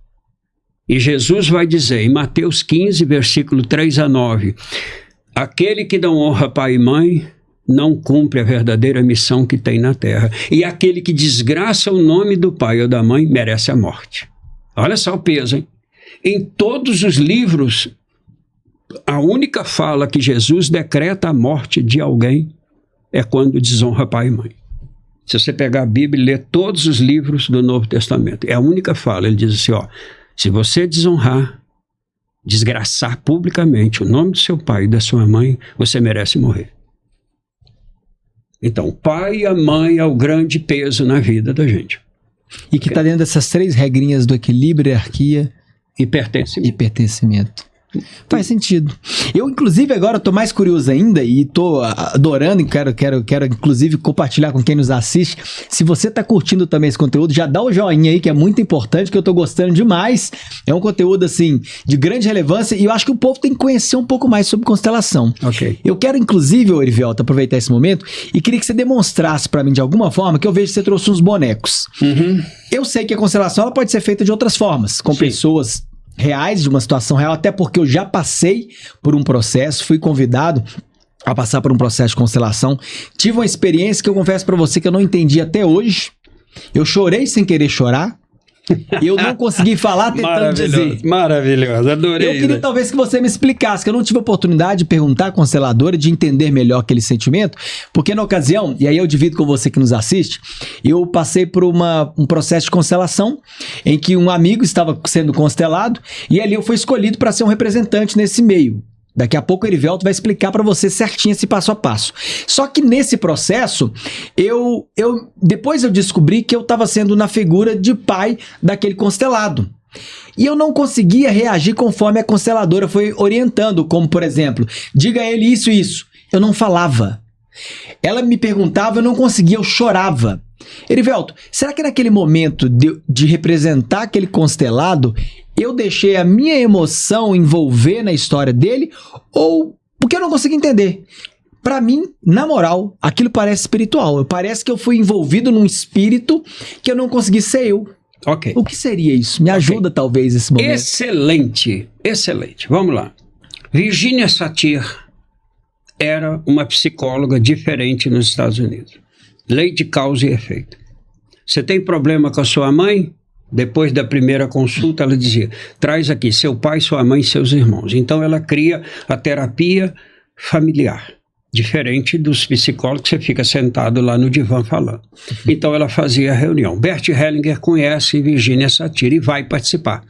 Speaker 2: E Jesus vai dizer, em Mateus 15, versículo 3 a 9, aquele que não honra pai e mãe, não cumpre a verdadeira missão que tem na terra. E aquele que desgraça o nome do pai ou da mãe, merece a morte. Olha só o peso, hein? Em todos os livros, a única fala que Jesus decreta a morte de alguém é quando desonra pai e mãe. Se você pegar a Bíblia e ler todos os livros do Novo Testamento, é a única fala. Ele diz assim, ó, se você desonrar, desgraçar publicamente o nome do seu pai e da sua mãe, você merece morrer. Então, o pai e a mãe é o grande peso na vida da gente.
Speaker 1: E que está dentro dessas 3 regrinhas do equilíbrio, hierarquia
Speaker 2: e pertencimento.
Speaker 1: Faz sentido. Eu, inclusive, agora estou mais curioso ainda e estou adorando e quero, inclusive, compartilhar com quem nos assiste. Se você está curtindo também esse conteúdo, já dá o joinha aí, que é muito importante, que eu estou gostando demais. É um conteúdo, assim, de grande relevância e eu acho que o povo tem que conhecer um pouco mais sobre constelação.
Speaker 2: Ok.
Speaker 1: Eu quero, inclusive, Erivelto, aproveitar esse momento e queria que você demonstrasse para mim, de alguma forma, que eu vejo que você trouxe uns bonecos.
Speaker 2: Uhum.
Speaker 1: Eu sei que a constelação ela pode ser feita de outras formas, com pessoas reais, de uma situação real, até porque eu já passei por um processo, fui convidado a passar por um processo de constelação, tive uma experiência que eu confesso pra você que eu não entendi até hoje, eu chorei sem querer chorar, eu não consegui falar tentando dizer.
Speaker 2: Maravilhoso, adorei.
Speaker 1: Eu queria talvez que você me explicasse, que eu não tive a oportunidade de perguntar à consteladora, de entender melhor aquele sentimento, porque na ocasião, e aí eu divido com você que nos assiste, eu passei por um processo de constelação, em que um amigo estava sendo constelado, e ali eu fui escolhido para ser um representante nesse meio. Daqui a pouco o Erivelto vai explicar para você certinho esse passo a passo. Só que nesse processo, depois eu descobri que eu estava sendo na figura de pai daquele constelado. E eu não conseguia reagir conforme a consteladora foi orientando, como por exemplo, diga a ele isso e isso. Eu não falava. Ela me perguntava, eu não conseguia, eu chorava. Erivelto, será que naquele momento de representar aquele constelado, eu deixei a minha emoção envolver na história dele? Ou porque eu não consegui entender? Pra mim, na moral, aquilo parece espiritual. Parece que eu fui envolvido num espírito que eu não consegui ser eu.
Speaker 2: Ok.
Speaker 1: O que seria isso? Me ajuda, talvez, esse momento.
Speaker 2: Excelente, excelente. Vamos lá. Virginia Satir era uma psicóloga diferente nos Estados Unidos. Lei de causa e efeito. Você tem problema com a sua mãe? Depois da primeira consulta, ela dizia, traz aqui seu pai, sua mãe e seus irmãos. Então, ela cria a terapia familiar. Diferente dos psicólogos que você fica sentado lá no divã falando. Então ela fazia a reunião. Bert Hellinger conhece Virginia Satir e vai participar.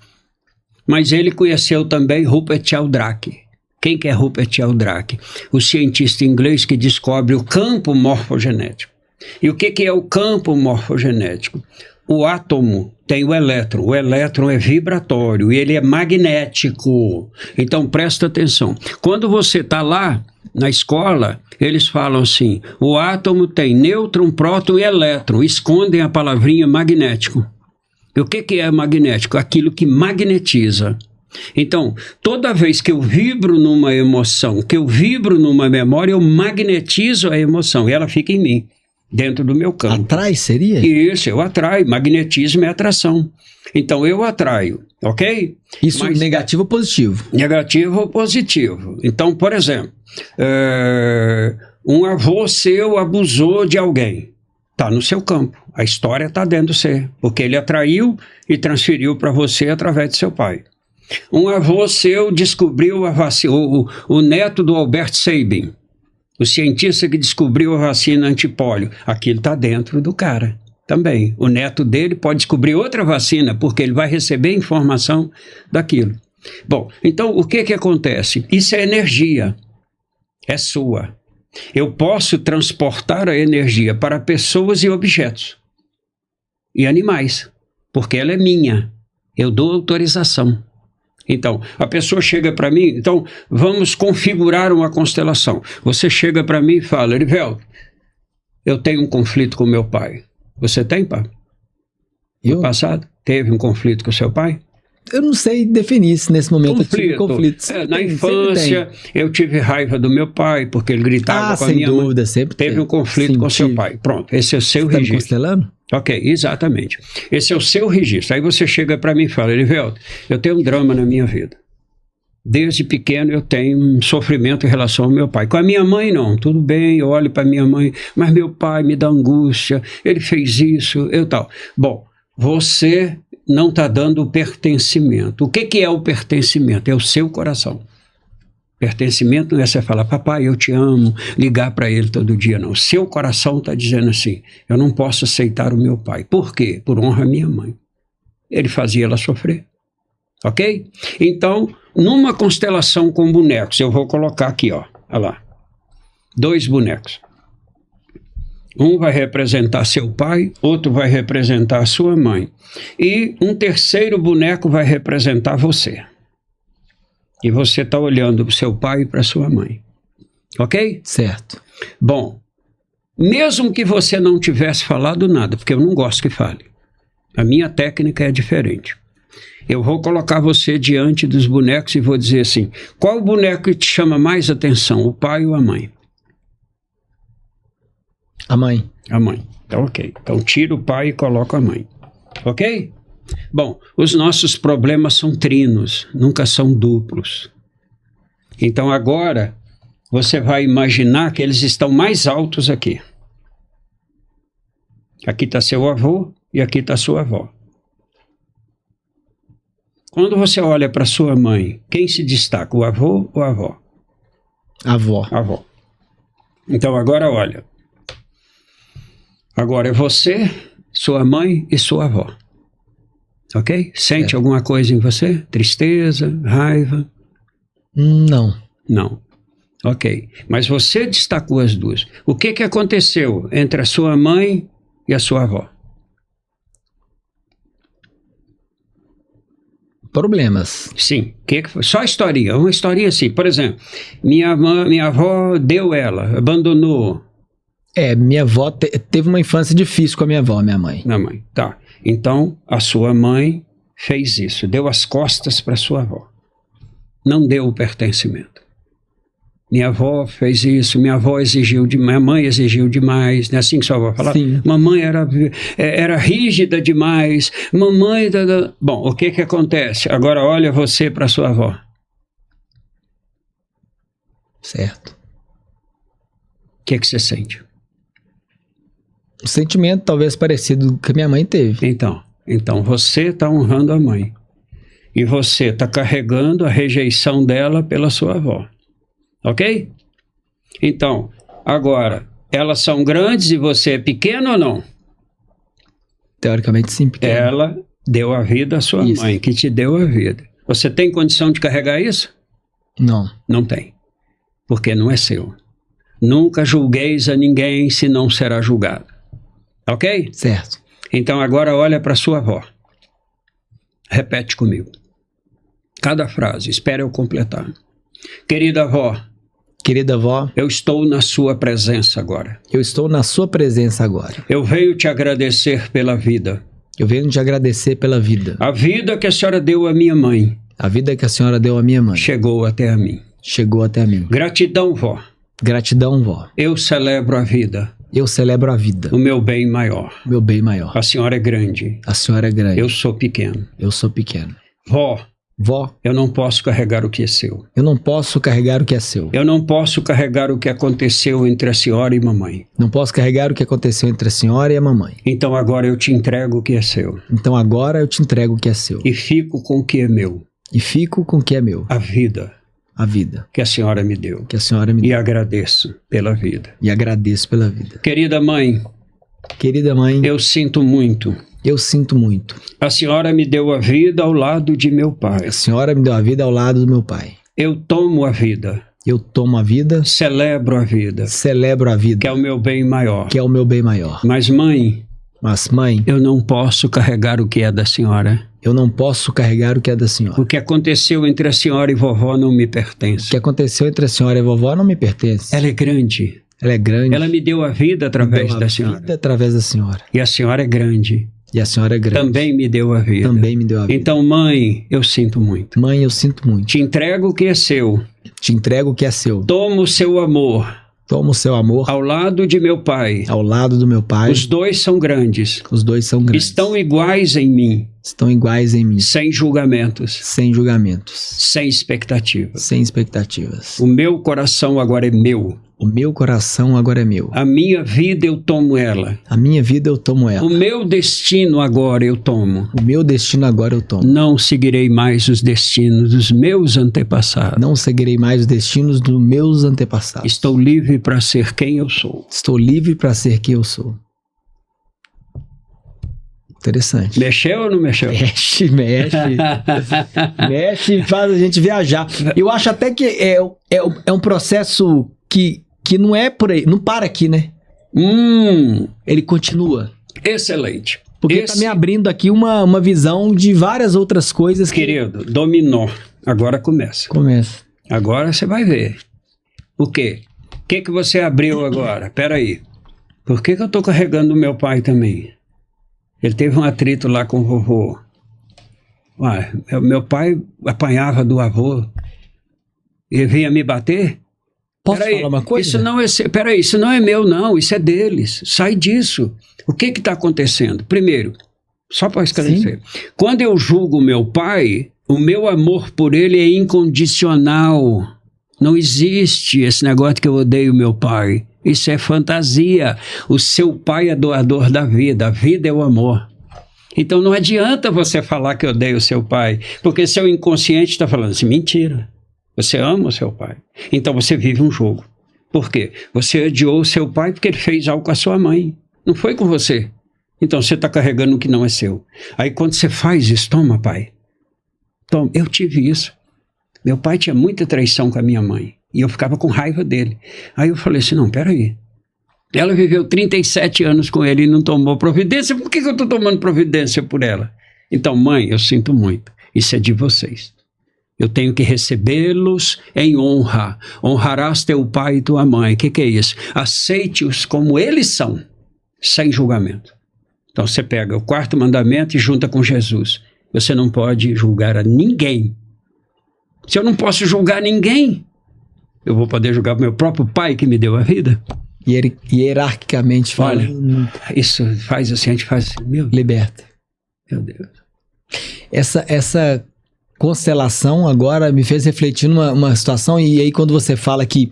Speaker 2: Mas ele conheceu também Rupert Sheldrake. Quem que é Rupert Sheldrake? O cientista inglês que descobre o campo morfogenético. E o que é o campo morfogenético? O átomo tem o elétron é vibratório e ele é magnético. Então presta atenção. Quando você está lá na escola, eles falam assim, o átomo tem nêutron, próton e elétron, escondem a palavrinha magnético. E o que é magnético? Aquilo que magnetiza. Então, toda vez que eu vibro numa emoção, que eu vibro numa memória, eu magnetizo a emoção e ela fica em mim, dentro do meu campo.
Speaker 1: Atrai, seria?
Speaker 2: Isso, eu atraio. Magnetismo é atração. Então, eu atraio, ok?
Speaker 1: Isso negativo ou positivo?
Speaker 2: Negativo ou positivo. Então, por exemplo, um avô seu abusou de alguém. Está no seu campo. A história está dentro de você. Porque ele atraiu e transferiu para você através de seu pai. Um avô seu descobriu a vacina, o neto do Albert Sabin, o cientista que descobriu a vacina antipólio. Aquilo está dentro do cara também. O neto dele pode descobrir outra vacina, porque ele vai receber informação daquilo. Bom, então o que acontece? Isso é energia. É sua. Eu posso transportar a energia para pessoas e objetos. E animais. Porque ela é minha. Eu dou autorização. Então, a pessoa chega para mim, então vamos configurar uma constelação. Você chega para mim e fala, Erivelto, eu tenho um conflito com meu pai. Você tem, pai? No passado, teve um conflito com seu pai?
Speaker 1: Eu não sei definir se nesse momento eu tive conflitos.
Speaker 2: Na infância, eu tive raiva do meu pai, porque ele gritava com a minha mãe.
Speaker 1: Sem dúvida, sempre
Speaker 2: teve um conflito com seu pai. Pronto, esse é o seu registro.
Speaker 1: Está me constelando?
Speaker 2: Ok, exatamente. Esse é o seu registro. Aí você chega para mim e fala, Erivelto, eu tenho um drama na minha vida. Desde pequeno eu tenho um sofrimento em relação ao meu pai. Com a minha mãe não, tudo bem, eu olho para minha mãe, mas meu pai me dá angústia, ele fez isso, eu tal. Bom, você não está dando o pertencimento. O que é o pertencimento? É o seu coração. Pertencimento não é você falar, papai, eu te amo, ligar para ele todo dia, não. Seu coração está dizendo assim, eu não posso aceitar o meu pai. Por quê? Por honra à minha mãe. Ele fazia ela sofrer. Ok? Então, numa constelação com bonecos, eu vou colocar aqui, ó, olha lá, 2 bonecos. Um vai representar seu pai, outro vai representar sua mãe. E um terceiro boneco vai representar você. E você está olhando para o seu pai e para sua mãe. Ok?
Speaker 1: Certo.
Speaker 2: Bom, mesmo que você não tivesse falado nada, porque eu não gosto que fale. A minha técnica é diferente. Eu vou colocar você diante dos bonecos e vou dizer assim, qual o boneco que te chama mais atenção, o pai ou a mãe?
Speaker 1: A mãe.
Speaker 2: A mãe. Então, ok. Então, tira o pai e coloca a mãe. Ok? Bom, os nossos problemas são trinos, nunca são duplos. Então, agora, você vai imaginar que eles estão mais altos aqui. Aqui está seu avô e aqui está sua avó. Quando você olha para sua mãe, quem se destaca, o avô ou a avó?
Speaker 1: Avó.
Speaker 2: Avó. Então, agora olha. Agora é você, sua mãe e sua avó. Ok? Sente alguma coisa em você? Tristeza, raiva?
Speaker 1: Não.
Speaker 2: Não. Ok. Mas você destacou as duas. O que aconteceu entre a sua mãe e a sua avó?
Speaker 1: Problemas.
Speaker 2: Sim. Que foi? Só historinha. Uma historinha assim. Por exemplo, minha avó deu ela, abandonou.
Speaker 1: Minha avó teve uma infância difícil com a minha avó, minha mãe.
Speaker 2: Minha mãe, tá. Então, a sua mãe fez isso, deu as costas para sua avó. Não deu o pertencimento. Minha avó fez isso, minha avó exigiu demais, minha mãe exigiu demais, não é assim que sua avó falava?
Speaker 1: Sim.
Speaker 2: Mamãe era rígida demais, mamãe... Bom, o que acontece? Agora olha você para sua avó.
Speaker 1: Certo.
Speaker 2: O que você sente?
Speaker 1: Um sentimento talvez parecido com o que minha mãe teve.
Speaker 2: Então você está honrando a mãe. E você está carregando a rejeição dela pela sua avó. Ok? Então, agora, elas são grandes e você é pequeno ou não?
Speaker 1: Teoricamente sim, pequeno.
Speaker 2: Ela deu a vida à sua mãe, que te deu a vida. Você tem condição de carregar isso?
Speaker 1: Não.
Speaker 2: Não tem. Porque não é seu. Nunca julgueis a ninguém, se não será julgado. Ok?
Speaker 1: Certo.
Speaker 2: Então agora olha para sua avó. Repete comigo. Cada frase, espera eu completar. Querida avó.
Speaker 1: Querida avó.
Speaker 2: Eu estou na sua presença agora.
Speaker 1: Eu estou na sua presença agora.
Speaker 2: Eu venho te agradecer pela vida.
Speaker 1: Eu venho te agradecer pela vida.
Speaker 2: A vida que a senhora deu à minha mãe.
Speaker 1: A vida que a senhora deu à minha mãe.
Speaker 2: Chegou até a mim.
Speaker 1: Chegou até a mim.
Speaker 2: Gratidão, vó.
Speaker 1: Gratidão, vó.
Speaker 2: Eu celebro a vida.
Speaker 1: Eu celebro a vida.
Speaker 2: O meu bem maior.
Speaker 1: Meu bem maior.
Speaker 2: A senhora é grande.
Speaker 1: A senhora é grande.
Speaker 2: Eu sou pequeno.
Speaker 1: Eu sou pequeno.
Speaker 2: Vó.
Speaker 1: Vó.
Speaker 2: Eu não posso carregar o que é seu.
Speaker 1: Eu não posso carregar o que é seu.
Speaker 2: Eu não posso carregar o que aconteceu entre a senhora e mamãe.
Speaker 1: Não posso carregar o que aconteceu entre a senhora e a mamãe.
Speaker 2: Então agora eu te entrego o que é seu.
Speaker 1: Então agora eu te entrego o que é seu.
Speaker 2: E fico com o que é meu.
Speaker 1: E fico com o que é meu.
Speaker 2: A vida.
Speaker 1: A vida.
Speaker 2: Que a senhora me deu.
Speaker 1: Que a senhora me deu.
Speaker 2: E agradeço pela vida.
Speaker 1: E agradeço pela vida.
Speaker 2: Querida mãe.
Speaker 1: Querida mãe.
Speaker 2: Eu sinto muito.
Speaker 1: Eu sinto muito.
Speaker 2: A senhora me deu a vida ao lado de meu pai.
Speaker 1: A senhora me deu a vida ao lado do meu pai.
Speaker 2: Eu tomo a vida.
Speaker 1: Eu tomo a vida.
Speaker 2: Celebro a vida.
Speaker 1: Celebro a vida.
Speaker 2: Que é o meu bem maior.
Speaker 1: Que é o meu bem maior.
Speaker 2: Mas mãe.
Speaker 1: Eu
Speaker 2: não posso carregar o que é da senhora.
Speaker 1: Eu não posso carregar o que é da senhora.
Speaker 2: O que aconteceu entre a senhora e vovó não me pertence.
Speaker 1: O que aconteceu entre a senhora e a vovó não me pertence.
Speaker 2: Ela é grande.
Speaker 1: Ela é grande.
Speaker 2: Ela me deu a vida através da senhora.
Speaker 1: Vida através da senhora.
Speaker 2: E a senhora é grande.
Speaker 1: E a senhora é grande.
Speaker 2: Também me deu a vida.
Speaker 1: Também me deu a vida.
Speaker 2: Então, mãe, eu sinto muito.
Speaker 1: Mãe, eu sinto muito.
Speaker 2: Te entrego o que é seu.
Speaker 1: Te entrego o que é seu.
Speaker 2: Toma o seu amor.
Speaker 1: Toma o seu amor.
Speaker 2: Ao lado de meu pai.
Speaker 1: Ao lado do meu pai.
Speaker 2: Os dois são grandes.
Speaker 1: Os dois são grandes.
Speaker 2: Estão iguais em mim.
Speaker 1: Estão iguais em mim.
Speaker 2: Sem julgamentos.
Speaker 1: Sem julgamentos.
Speaker 2: Sem expectativas.
Speaker 1: Sem expectativas.
Speaker 2: O meu coração agora é meu.
Speaker 1: O meu coração agora é meu.
Speaker 2: A minha vida eu tomo ela.
Speaker 1: A minha vida eu tomo ela.
Speaker 2: O meu destino agora eu tomo.
Speaker 1: O meu destino agora eu tomo.
Speaker 2: Não seguirei mais os destinos dos meus antepassados.
Speaker 1: Não seguirei mais os destinos dos meus antepassados.
Speaker 2: Estou livre para ser quem eu sou.
Speaker 1: Estou livre para ser quem eu sou. Interessante.
Speaker 2: Mexeu ou não mexeu?
Speaker 1: Mexe. Mexe e faz a gente viajar. Eu acho até que é um processo que não é por aí, não para aqui, né? Ele continua.
Speaker 2: Excelente.
Speaker 1: Porque está me abrindo aqui uma visão de várias outras coisas.
Speaker 2: Querido, dominó. Agora começa.
Speaker 1: Começa.
Speaker 2: Agora você vai ver. O quê? O que você abriu agora? Peraí. Por que eu estou carregando o meu pai também? Ele teve um atrito lá com o vovô. Ué, meu pai apanhava do avô. Ele vinha me bater?
Speaker 1: Posso falar uma coisa?
Speaker 2: Isso não é meu, não. Isso é deles. Sai disso. O que está acontecendo? Primeiro, só para esclarecer. Sim. Quando eu julgo meu pai, o meu amor por ele é incondicional. Não existe esse negócio que eu odeio meu pai. Isso é fantasia. O seu pai é doador da vida. A vida é o amor. Então não adianta você falar que odeia o seu pai, porque seu inconsciente está falando assim, mentira. Você ama o seu pai. Então você vive um jogo. Por quê? Você odiou o seu pai porque ele fez algo com a sua mãe. Não foi com você. Então você está carregando o que não é seu. Aí quando você faz isso, toma pai. Toma. Eu tive isso. Meu pai tinha muita traição com a minha mãe. E eu ficava com raiva dele. Aí eu falei assim, não, peraí. Ela viveu 37 anos com ele e não tomou providência. Por que eu estou tomando providência por ela? Então, mãe, eu sinto muito. Isso é de vocês. Eu tenho que recebê-los em honra. Honrarás teu pai e tua mãe. O que é isso? Aceite-os como eles são, sem julgamento. Então você pega o 4º mandamento e junta com Jesus. Você não pode julgar a ninguém. Se eu não posso julgar ninguém, Eu vou poder julgar o meu próprio pai que me deu a vida?
Speaker 1: Hierarquicamente falando.
Speaker 2: Olha, isso faz assim, a gente faz assim,
Speaker 1: Liberta.
Speaker 2: Meu Deus.
Speaker 1: Essa constelação agora me fez refletir numa situação, e aí quando você fala que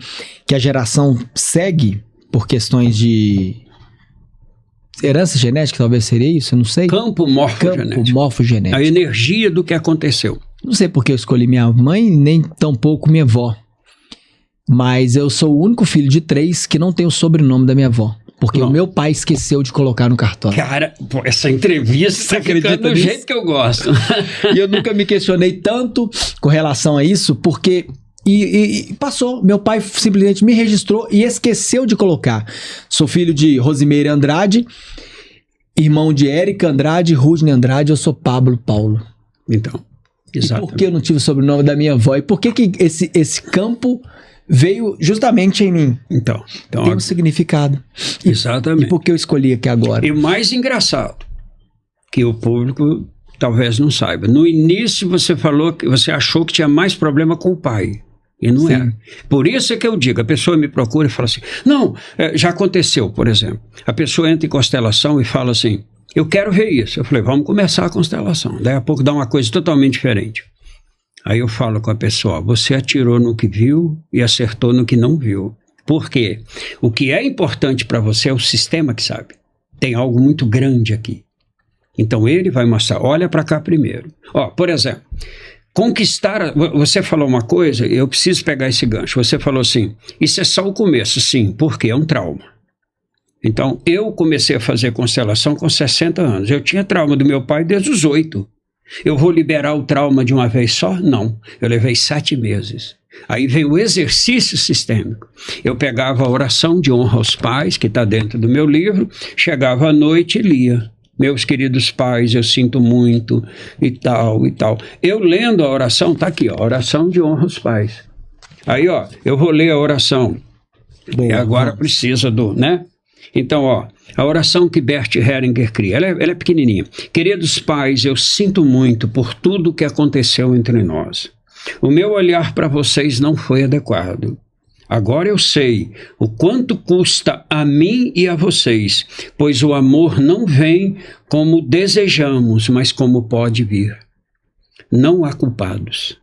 Speaker 1: a geração segue por questões de herança genética, talvez seria isso, eu não sei.
Speaker 2: Campo morfogenético. A energia do que aconteceu.
Speaker 1: Não sei porque eu escolhi minha mãe, nem tampouco minha avó. Mas eu sou o único filho de 3 que não tem o sobrenome da minha avó. Porque o meu pai esqueceu de colocar no cartório.
Speaker 2: Cara, pô, essa entrevista tá ficando do jeito que eu gosto.
Speaker 1: E eu nunca me questionei tanto com relação a isso, porque... E passou. Meu pai simplesmente me registrou e esqueceu de colocar. Sou filho de Rosimeire Andrade, irmão de Érica Andrade, Rudney Andrade, eu sou Pablo Paulo.
Speaker 2: Então, exatamente.
Speaker 1: E por que eu não tive o sobrenome da minha avó? E por que esse campo veio justamente em mim?
Speaker 2: Então
Speaker 1: tem um significado.
Speaker 2: Exatamente.
Speaker 1: E por que eu escolhi aqui agora?
Speaker 2: E o mais engraçado, que o público talvez não saiba. No início você falou que você achou que tinha mais problema com o pai. E não era. Por isso é que eu digo, a pessoa me procura e fala assim, não, já aconteceu, por exemplo. A pessoa entra em constelação e fala assim, eu quero ver isso. Eu falei, vamos começar a constelação. Daí a pouco dá uma coisa totalmente diferente. Aí eu falo com a pessoa, você atirou no que viu e acertou no que não viu. Por quê? O que é importante para você é o sistema que sabe. Tem algo muito grande aqui. Então ele vai mostrar, olha para cá primeiro. Ó, por exemplo, conquistar, você falou uma coisa, eu preciso pegar esse gancho. Você falou assim, isso é só o começo. Sim, porque é um trauma. Então eu comecei a fazer constelação com 60 anos. Eu tinha trauma do meu pai desde os 8. Eu vou liberar o trauma de uma vez só? Não. Eu levei 7 meses. Aí veio o exercício sistêmico. Eu pegava a oração de honra aos pais, que está dentro do meu livro, chegava à noite e lia. Meus queridos pais, eu sinto muito, e tal, e tal. Eu lendo a oração, tá aqui, ó, oração de honra aos pais. Aí, ó, eu vou ler a oração. Boa, e agora precisa do, né? Então, ó, a oração que Bert Hellinger cria, ela é pequenininha. Queridos pais, eu sinto muito por tudo que aconteceu entre nós. O meu olhar para vocês não foi adequado. Agora eu sei o quanto custa a mim e a vocês, pois o amor não vem como desejamos, mas como pode vir. Não há culpados.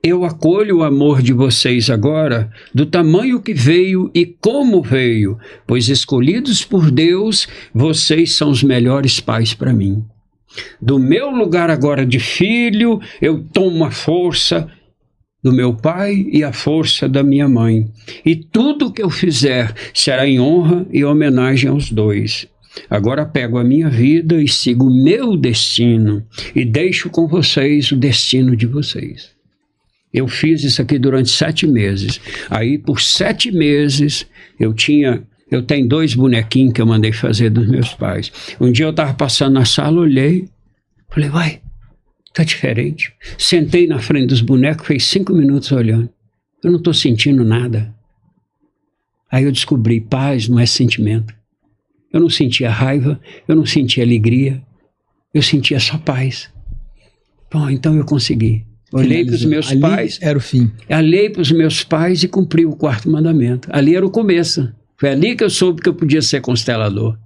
Speaker 2: Eu acolho o amor de vocês agora, do tamanho que veio e como veio, pois escolhidos por Deus, vocês são os melhores pais para mim. Do meu lugar agora de filho, eu tomo a força do meu pai e a força da minha mãe. E tudo que eu fizer será em honra e homenagem aos dois. Agora pego a minha vida e sigo o meu destino e deixo com vocês o destino de vocês. Eu fiz isso aqui durante 7 meses. Aí por 7 meses eu tenho 2 bonequinhos que eu mandei fazer dos meus pais. Um dia eu estava passando na sala, olhei, falei, vai, tá diferente. Sentei na frente dos bonecos, fiquei 5 minutos olhando. Eu não estou sentindo nada. Aí eu descobri, paz não é sentimento. Eu não sentia raiva, eu não sentia alegria, eu sentia só paz. Bom, então eu consegui. Olhei para os meus pais.
Speaker 1: Era o fim.
Speaker 2: Olhei para os meus pais e cumpri o 4º mandamento. Ali era o começo. Foi ali que eu soube que eu podia ser constelador.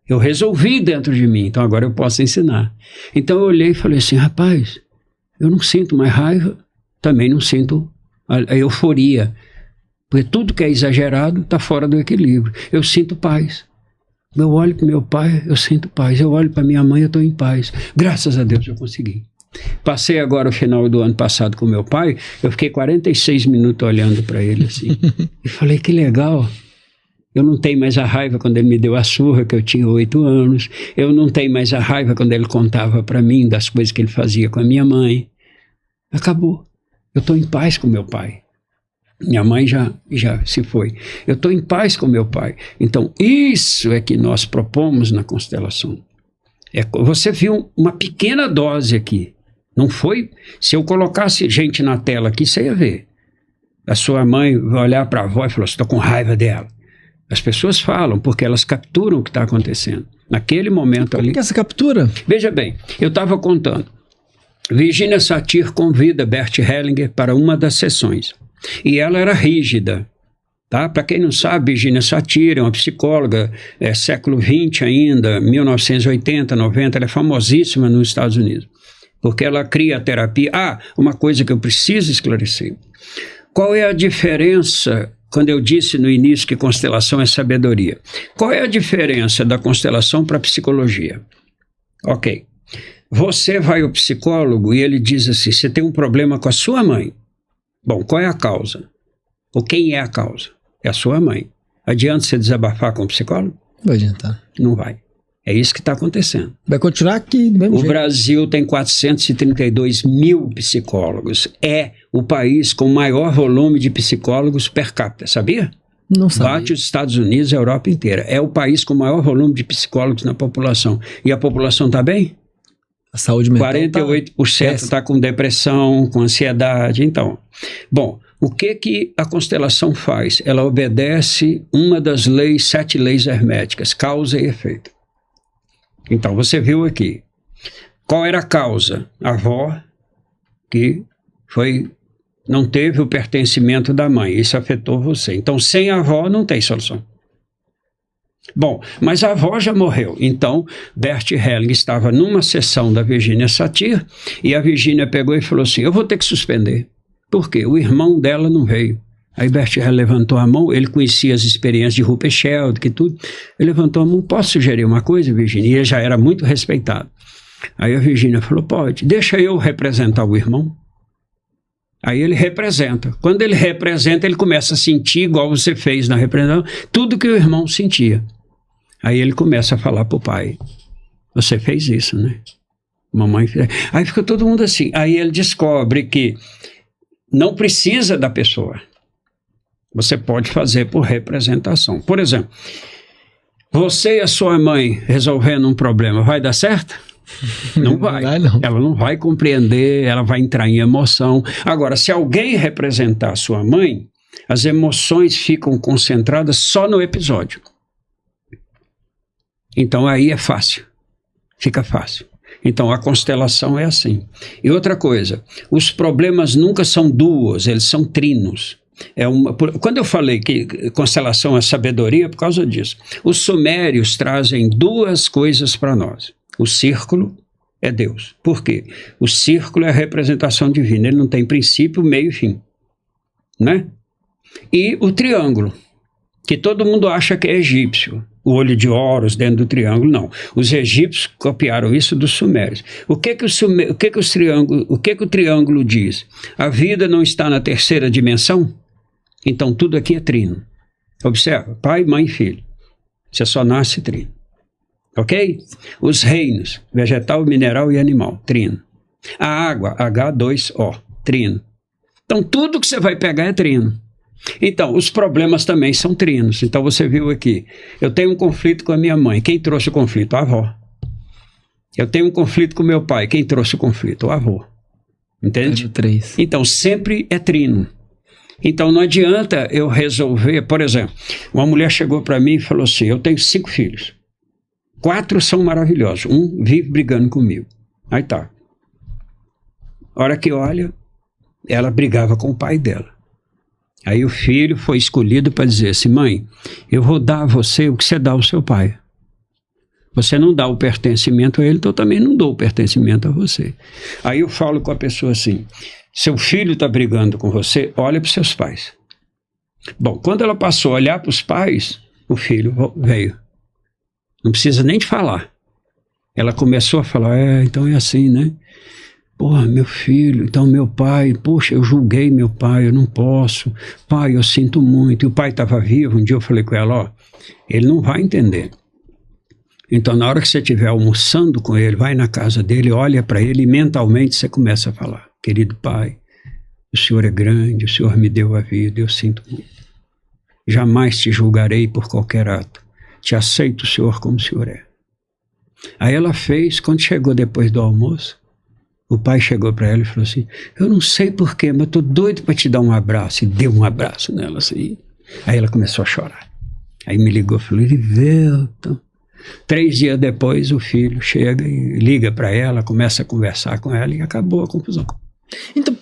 Speaker 2: Eu resolvi dentro de mim, então agora eu posso ensinar. Então eu olhei e falei assim, rapaz, eu não sinto mais raiva, também não sinto a euforia. Porque tudo que é exagerado está fora do equilíbrio. Eu sinto paz. Eu olho para meu pai, eu sinto paz. Eu olho para minha mãe, eu estou em paz. Graças a Deus eu consegui. Passei agora o final do ano passado com meu pai, eu fiquei 46 minutos olhando para ele assim. E falei, que legal. Eu não tenho mais a raiva quando ele me deu a surra, que eu tinha 8 anos. Eu não tenho mais a raiva quando ele contava para mim das coisas que ele fazia com a minha mãe. Acabou. Eu estou em paz com meu pai. Minha mãe já se foi. Eu estou em paz com meu pai. Então, isso é que nós propomos na constelação. Você viu uma pequena dose aqui. Não foi? Se eu colocasse gente na tela aqui, você ia ver. A sua mãe vai olhar para a avó e falar, estou com raiva dela. As pessoas falam porque elas capturam o que está acontecendo. Naquele momento ali.
Speaker 1: Por que essa captura?
Speaker 2: Veja bem, eu estava contando. Virginia Satir convida Bert Hellinger para uma das sessões. E ela era rígida. Tá? Para quem não sabe, Virginia Satir é uma psicóloga, século XX ainda, 1980, 90, ela é famosíssima nos Estados Unidos, porque ela cria a terapia. Uma coisa que eu preciso esclarecer. Qual é a diferença, quando eu disse no início que constelação é sabedoria? Qual é a diferença da constelação para a psicologia? Ok. Você vai ao psicólogo e ele diz assim, você tem um problema com a sua mãe. Bom, qual é a causa? Ou quem é a causa? É a sua mãe. Adianta você desabafar com o psicólogo?
Speaker 1: Vai adiantar.
Speaker 2: Não vai. É isso que está acontecendo.
Speaker 1: Vai continuar aqui do mesmo
Speaker 2: jeito. O
Speaker 1: jeito.
Speaker 2: Brasil tem 432 mil psicólogos. É o país com o maior volume de psicólogos per capita. Sabia?
Speaker 1: Não sabia.
Speaker 2: Bate os Estados Unidos e a Europa inteira. É o país com o maior volume de psicólogos na população. E a população está bem?
Speaker 1: A saúde mental
Speaker 2: 48% está com depressão, com ansiedade. Então, bom, o que a constelação faz? Ela obedece uma das leis, 7 leis herméticas, causa e efeito. Então, você viu aqui. Qual era a causa? A avó que não teve o pertencimento da mãe. Isso afetou você. Então, sem a avó não tem solução. Bom, mas a avó já morreu. Então, Bert Helling estava numa sessão da Virginia Satir e a Virginia pegou e falou assim, eu vou ter que suspender. Por quê? O irmão dela não veio. Aí Bert Helling levantou a mão, ele conhecia as experiências de Rupert Sheldrake e tudo. Ele levantou a mão, posso sugerir uma coisa, Virginia? E ele já era muito respeitado. Aí a Virginia falou, pode, deixa eu representar o irmão. Aí ele representa. Quando ele representa, ele começa a sentir, igual você fez na representação, tudo que o irmão sentia. Aí ele começa a falar para o pai, você fez isso, né? Mamãe fez. Aí fica todo mundo assim. Aí ele descobre que não precisa da pessoa. Você pode fazer por representação. Por exemplo, você e a sua mãe resolvendo um problema, vai dar certo? Não vai.
Speaker 1: Não vai não.
Speaker 2: Ela não vai compreender, ela vai entrar em emoção. Agora, se alguém representar a sua mãe, as emoções ficam concentradas só no episódio. Então aí é fácil, fica fácil. Então a constelação é assim. E outra coisa, os problemas nunca são duos, eles são trinos. Quando eu falei que constelação é sabedoria, por causa disso. Os sumérios trazem 2 coisas para nós. O círculo é Deus. Por quê? O círculo é a representação divina, ele não tem princípio, meio e fim. Né? E o triângulo, que todo mundo acha que é egípcio. O olho de Horus dentro do triângulo, não. Os egípcios copiaram isso dos sumérios. O que o triângulo diz? A vida não está na 3ª dimensão? Então tudo aqui é trino. Observa, pai, mãe e filho. Você só nasce trino. Ok? Os reinos, vegetal, mineral e animal, trino. A água, H2O, trino. Então tudo que você vai pegar é trino. Então, os problemas também são trinos. Então, você viu aqui, eu tenho um conflito com a minha mãe. Quem trouxe o conflito? A avó. Eu tenho um conflito com meu pai. Quem trouxe o conflito? O avô. Entende?
Speaker 1: 3.
Speaker 2: Então, sempre é trino. Então, não adianta eu resolver... Por exemplo, uma mulher chegou para mim e falou assim, eu tenho 5 filhos. 4 são maravilhosos. Um vive brigando comigo. Aí tá. A hora que olha, ela brigava com o pai dela. Aí o filho foi escolhido para dizer assim, mãe, eu vou dar a você o que você dá ao seu pai. Você não dá o pertencimento a ele, então eu também não dou o pertencimento a você. Aí eu falo com a pessoa assim, seu filho está brigando com você, olha para os seus pais. Bom, quando ela passou a olhar para os pais, o filho veio. Não precisa nem de falar. Ela começou a falar, então é assim, né? Porra, meu filho, então meu pai, poxa, eu julguei meu pai, eu não posso. Pai, eu sinto muito. E o pai estava vivo, um dia eu falei com ela, ó, ele não vai entender. Então, na hora que você estiver almoçando com ele, vai na casa dele, olha para ele e mentalmente você começa a falar. Querido pai, o Senhor é grande, o Senhor me deu a vida, eu sinto muito. Jamais te julgarei por qualquer ato. Te aceito, o Senhor, como o Senhor é. Aí ela fez, quando chegou depois do almoço, o pai chegou para ela e falou assim, eu não sei porquê, mas estou doido para te dar um abraço. E deu um abraço nela assim. Aí ela começou a chorar. Aí me ligou e falou, Erivelton. 3 dias depois o filho chega e liga para ela, começa a conversar com ela e acabou a confusão.
Speaker 1: Então,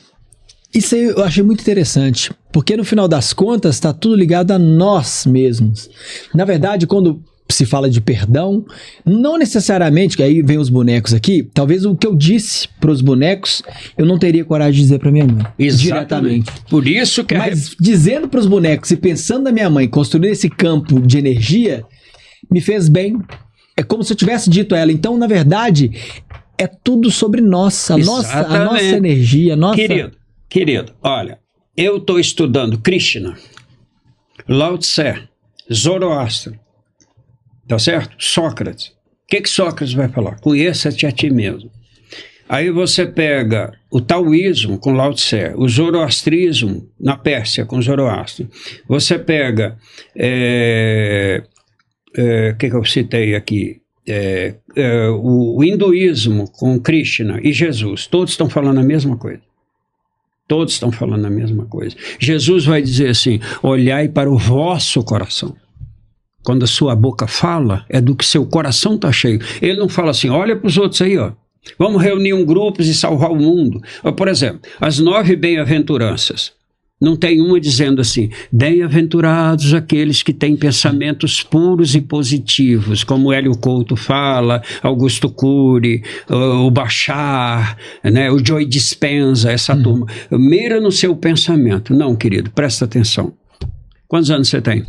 Speaker 1: Isso aí eu achei muito interessante, porque no final das contas está tudo ligado a nós mesmos. Na verdade, quando se fala de perdão, não necessariamente, que aí vem os bonecos aqui, talvez o que eu disse para os bonecos, eu não teria coragem de dizer para minha mãe.
Speaker 2: Exatamente. Diretamente. Por isso que...
Speaker 1: Mas dizendo para os bonecos e pensando na minha mãe, construindo esse campo de energia, me fez bem. É como se eu tivesse dito a ela. Então, na verdade, é tudo sobre nós, a nossa energia.
Speaker 2: Querido, olha, eu estou estudando Krishna, Lao Tse, Zoroastro, tá certo? Sócrates. O que Sócrates vai falar? Conheça-te a ti mesmo. Aí você pega o taoísmo com Lao Tse, o zoroastrismo na Pérsia com Zoroastro. Você pega, que eu citei aqui? O hinduísmo com Krishna e Jesus. Todos estão falando a mesma coisa. Todos estão falando a mesma coisa. Jesus vai dizer assim: olhai para o vosso coração. Quando a sua boca fala, é do que seu coração está cheio. Ele não fala assim: olha para os outros aí, ó. Vamos reunir um grupo e salvar o mundo. Por exemplo, as 9 bem-aventuranças. Não tem uma dizendo assim: bem-aventurados aqueles que têm pensamentos puros e positivos, como Hélio Couto fala, Augusto Cury, o Bachar, né, o Joe Dispenza, essa turma. Mira no seu pensamento. Não, querido, presta atenção. Quantos anos você tem?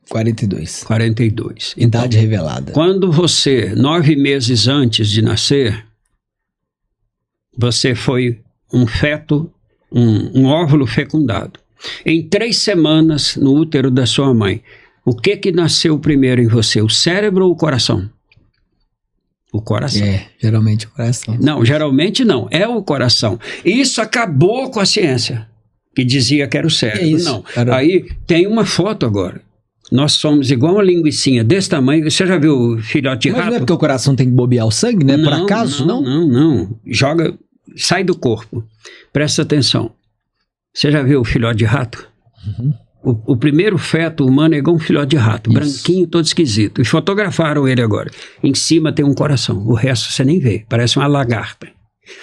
Speaker 1: 42.
Speaker 2: 42.
Speaker 1: Idade revelada.
Speaker 2: Quando você, 9 meses antes de nascer, você foi um feto, um óvulo fecundado. Em 3 semanas no útero da sua mãe, o que nasceu primeiro em você? O cérebro ou o coração? O coração.
Speaker 1: Geralmente o coração.
Speaker 2: Não, geralmente não. É o coração. Isso acabou com a ciência, que dizia que era o cérebro. Não. Aí tem uma foto agora. Nós somos igual uma linguicinha desse tamanho. Você já viu o filhote de rato?
Speaker 1: Mas não é porque o coração tem que bobear o sangue, né? Por acaso, não?
Speaker 2: Não. Joga, sai do corpo. Presta atenção. Você já viu o filhote de rato?
Speaker 1: Uhum.
Speaker 2: O primeiro feto humano é igual um filhote de rato, branquinho, todo esquisito. E fotografaram ele agora. Em cima tem um coração. O resto você nem vê. Parece uma lagarta.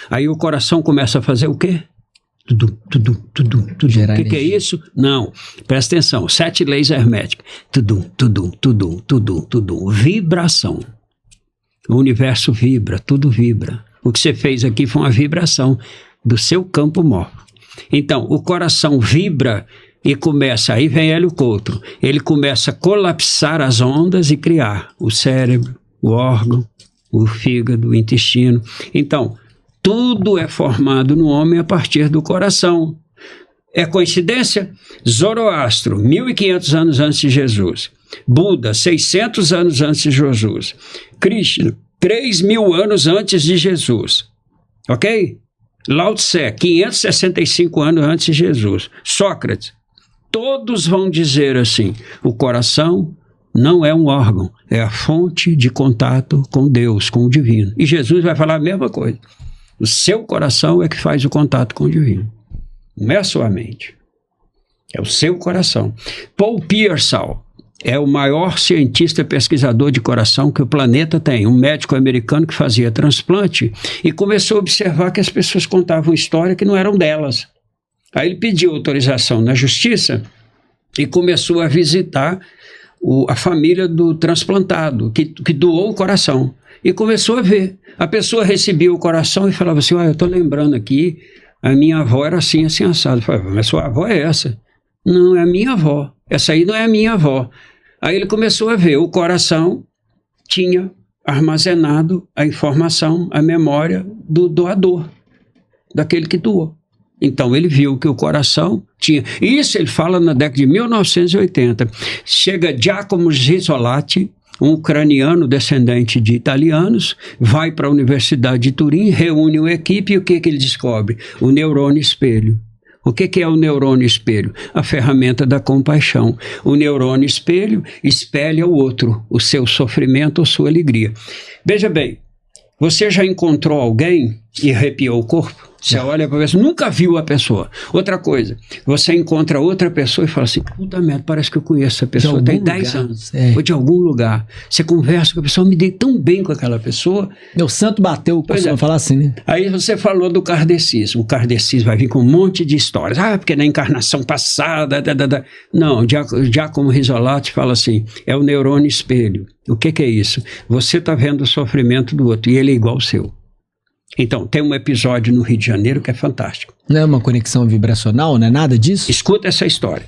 Speaker 2: Aí o coração começa a fazer o quê? Tudo. O que é isso? Não, presta atenção, 7 leis herméticas. Tudo. Vibração. O universo vibra, tudo vibra. O que você fez aqui foi uma vibração do seu campo morto. Então, o coração vibra e começa, aí vem Hélio Couto, ele começa a colapsar as ondas e criar o cérebro, o órgão, o fígado, o intestino. Então, tudo é formado no homem a partir do coração. É coincidência? Zoroastro, 1500 anos antes de Jesus. Buda, 600 anos antes de Jesus. Krishna, 3000 anos antes de Jesus. Ok? Lao Tse, 565 anos antes de Jesus. Sócrates. Todos vão dizer assim: o coração não é um órgão, é a fonte de contato com Deus, com o divino. E Jesus vai falar a mesma coisa. O seu coração é que faz o contato com o divino. Não é a sua mente. É o seu coração. Paul Pearsall é o maior cientista pesquisador de coração que o planeta tem. Um médico americano que fazia transplante e começou a observar que as pessoas contavam história que não eram delas. Aí ele pediu autorização na justiça e começou a visitar a família do transplantado, que doou o coração. E começou a ver. A pessoa recebia o coração e falava assim: eu estou lembrando aqui, a minha avó era assim, assim, assado. Eu falava: mas sua avó é essa? Não, é a minha avó. Essa aí não é a minha avó. Aí ele começou a ver, o coração tinha armazenado a informação, a memória do doador, daquele que doou. Então ele viu que o coração tinha... Isso ele fala na década de 1980. Chega Giacomo Rizzolatti, um ucraniano descendente de italianos, vai para a Universidade de Turim, reúne uma equipe e o que ele descobre? O neurônio espelho. O que é o neurônio espelho? A ferramenta da compaixão. O neurônio espelho espelha o outro, o seu sofrimento ou sua alegria. Veja bem, você já encontrou alguém e arrepiou o corpo? Você olha para a pessoa, nunca viu a pessoa. Outra coisa, você encontra outra pessoa e fala assim, puta merda, parece que eu conheço essa pessoa, tem 10 anos, ou de algum lugar. Você conversa com a pessoa, eu me dei tão bem com aquela pessoa.
Speaker 1: Meu santo bateu, costuma falar assim, né?
Speaker 2: Aí você falou do kardecismo. O kardecismo vai vir com um monte de histórias. Porque na encarnação passada... Não, Giacomo Rizzolatti fala assim, é o neurônio espelho. O que é isso? Você está vendo o sofrimento do outro e ele é igual ao seu. Então, tem um episódio no Rio de Janeiro que é fantástico.
Speaker 1: Não é uma conexão vibracional, não é nada disso?
Speaker 2: Escuta essa história.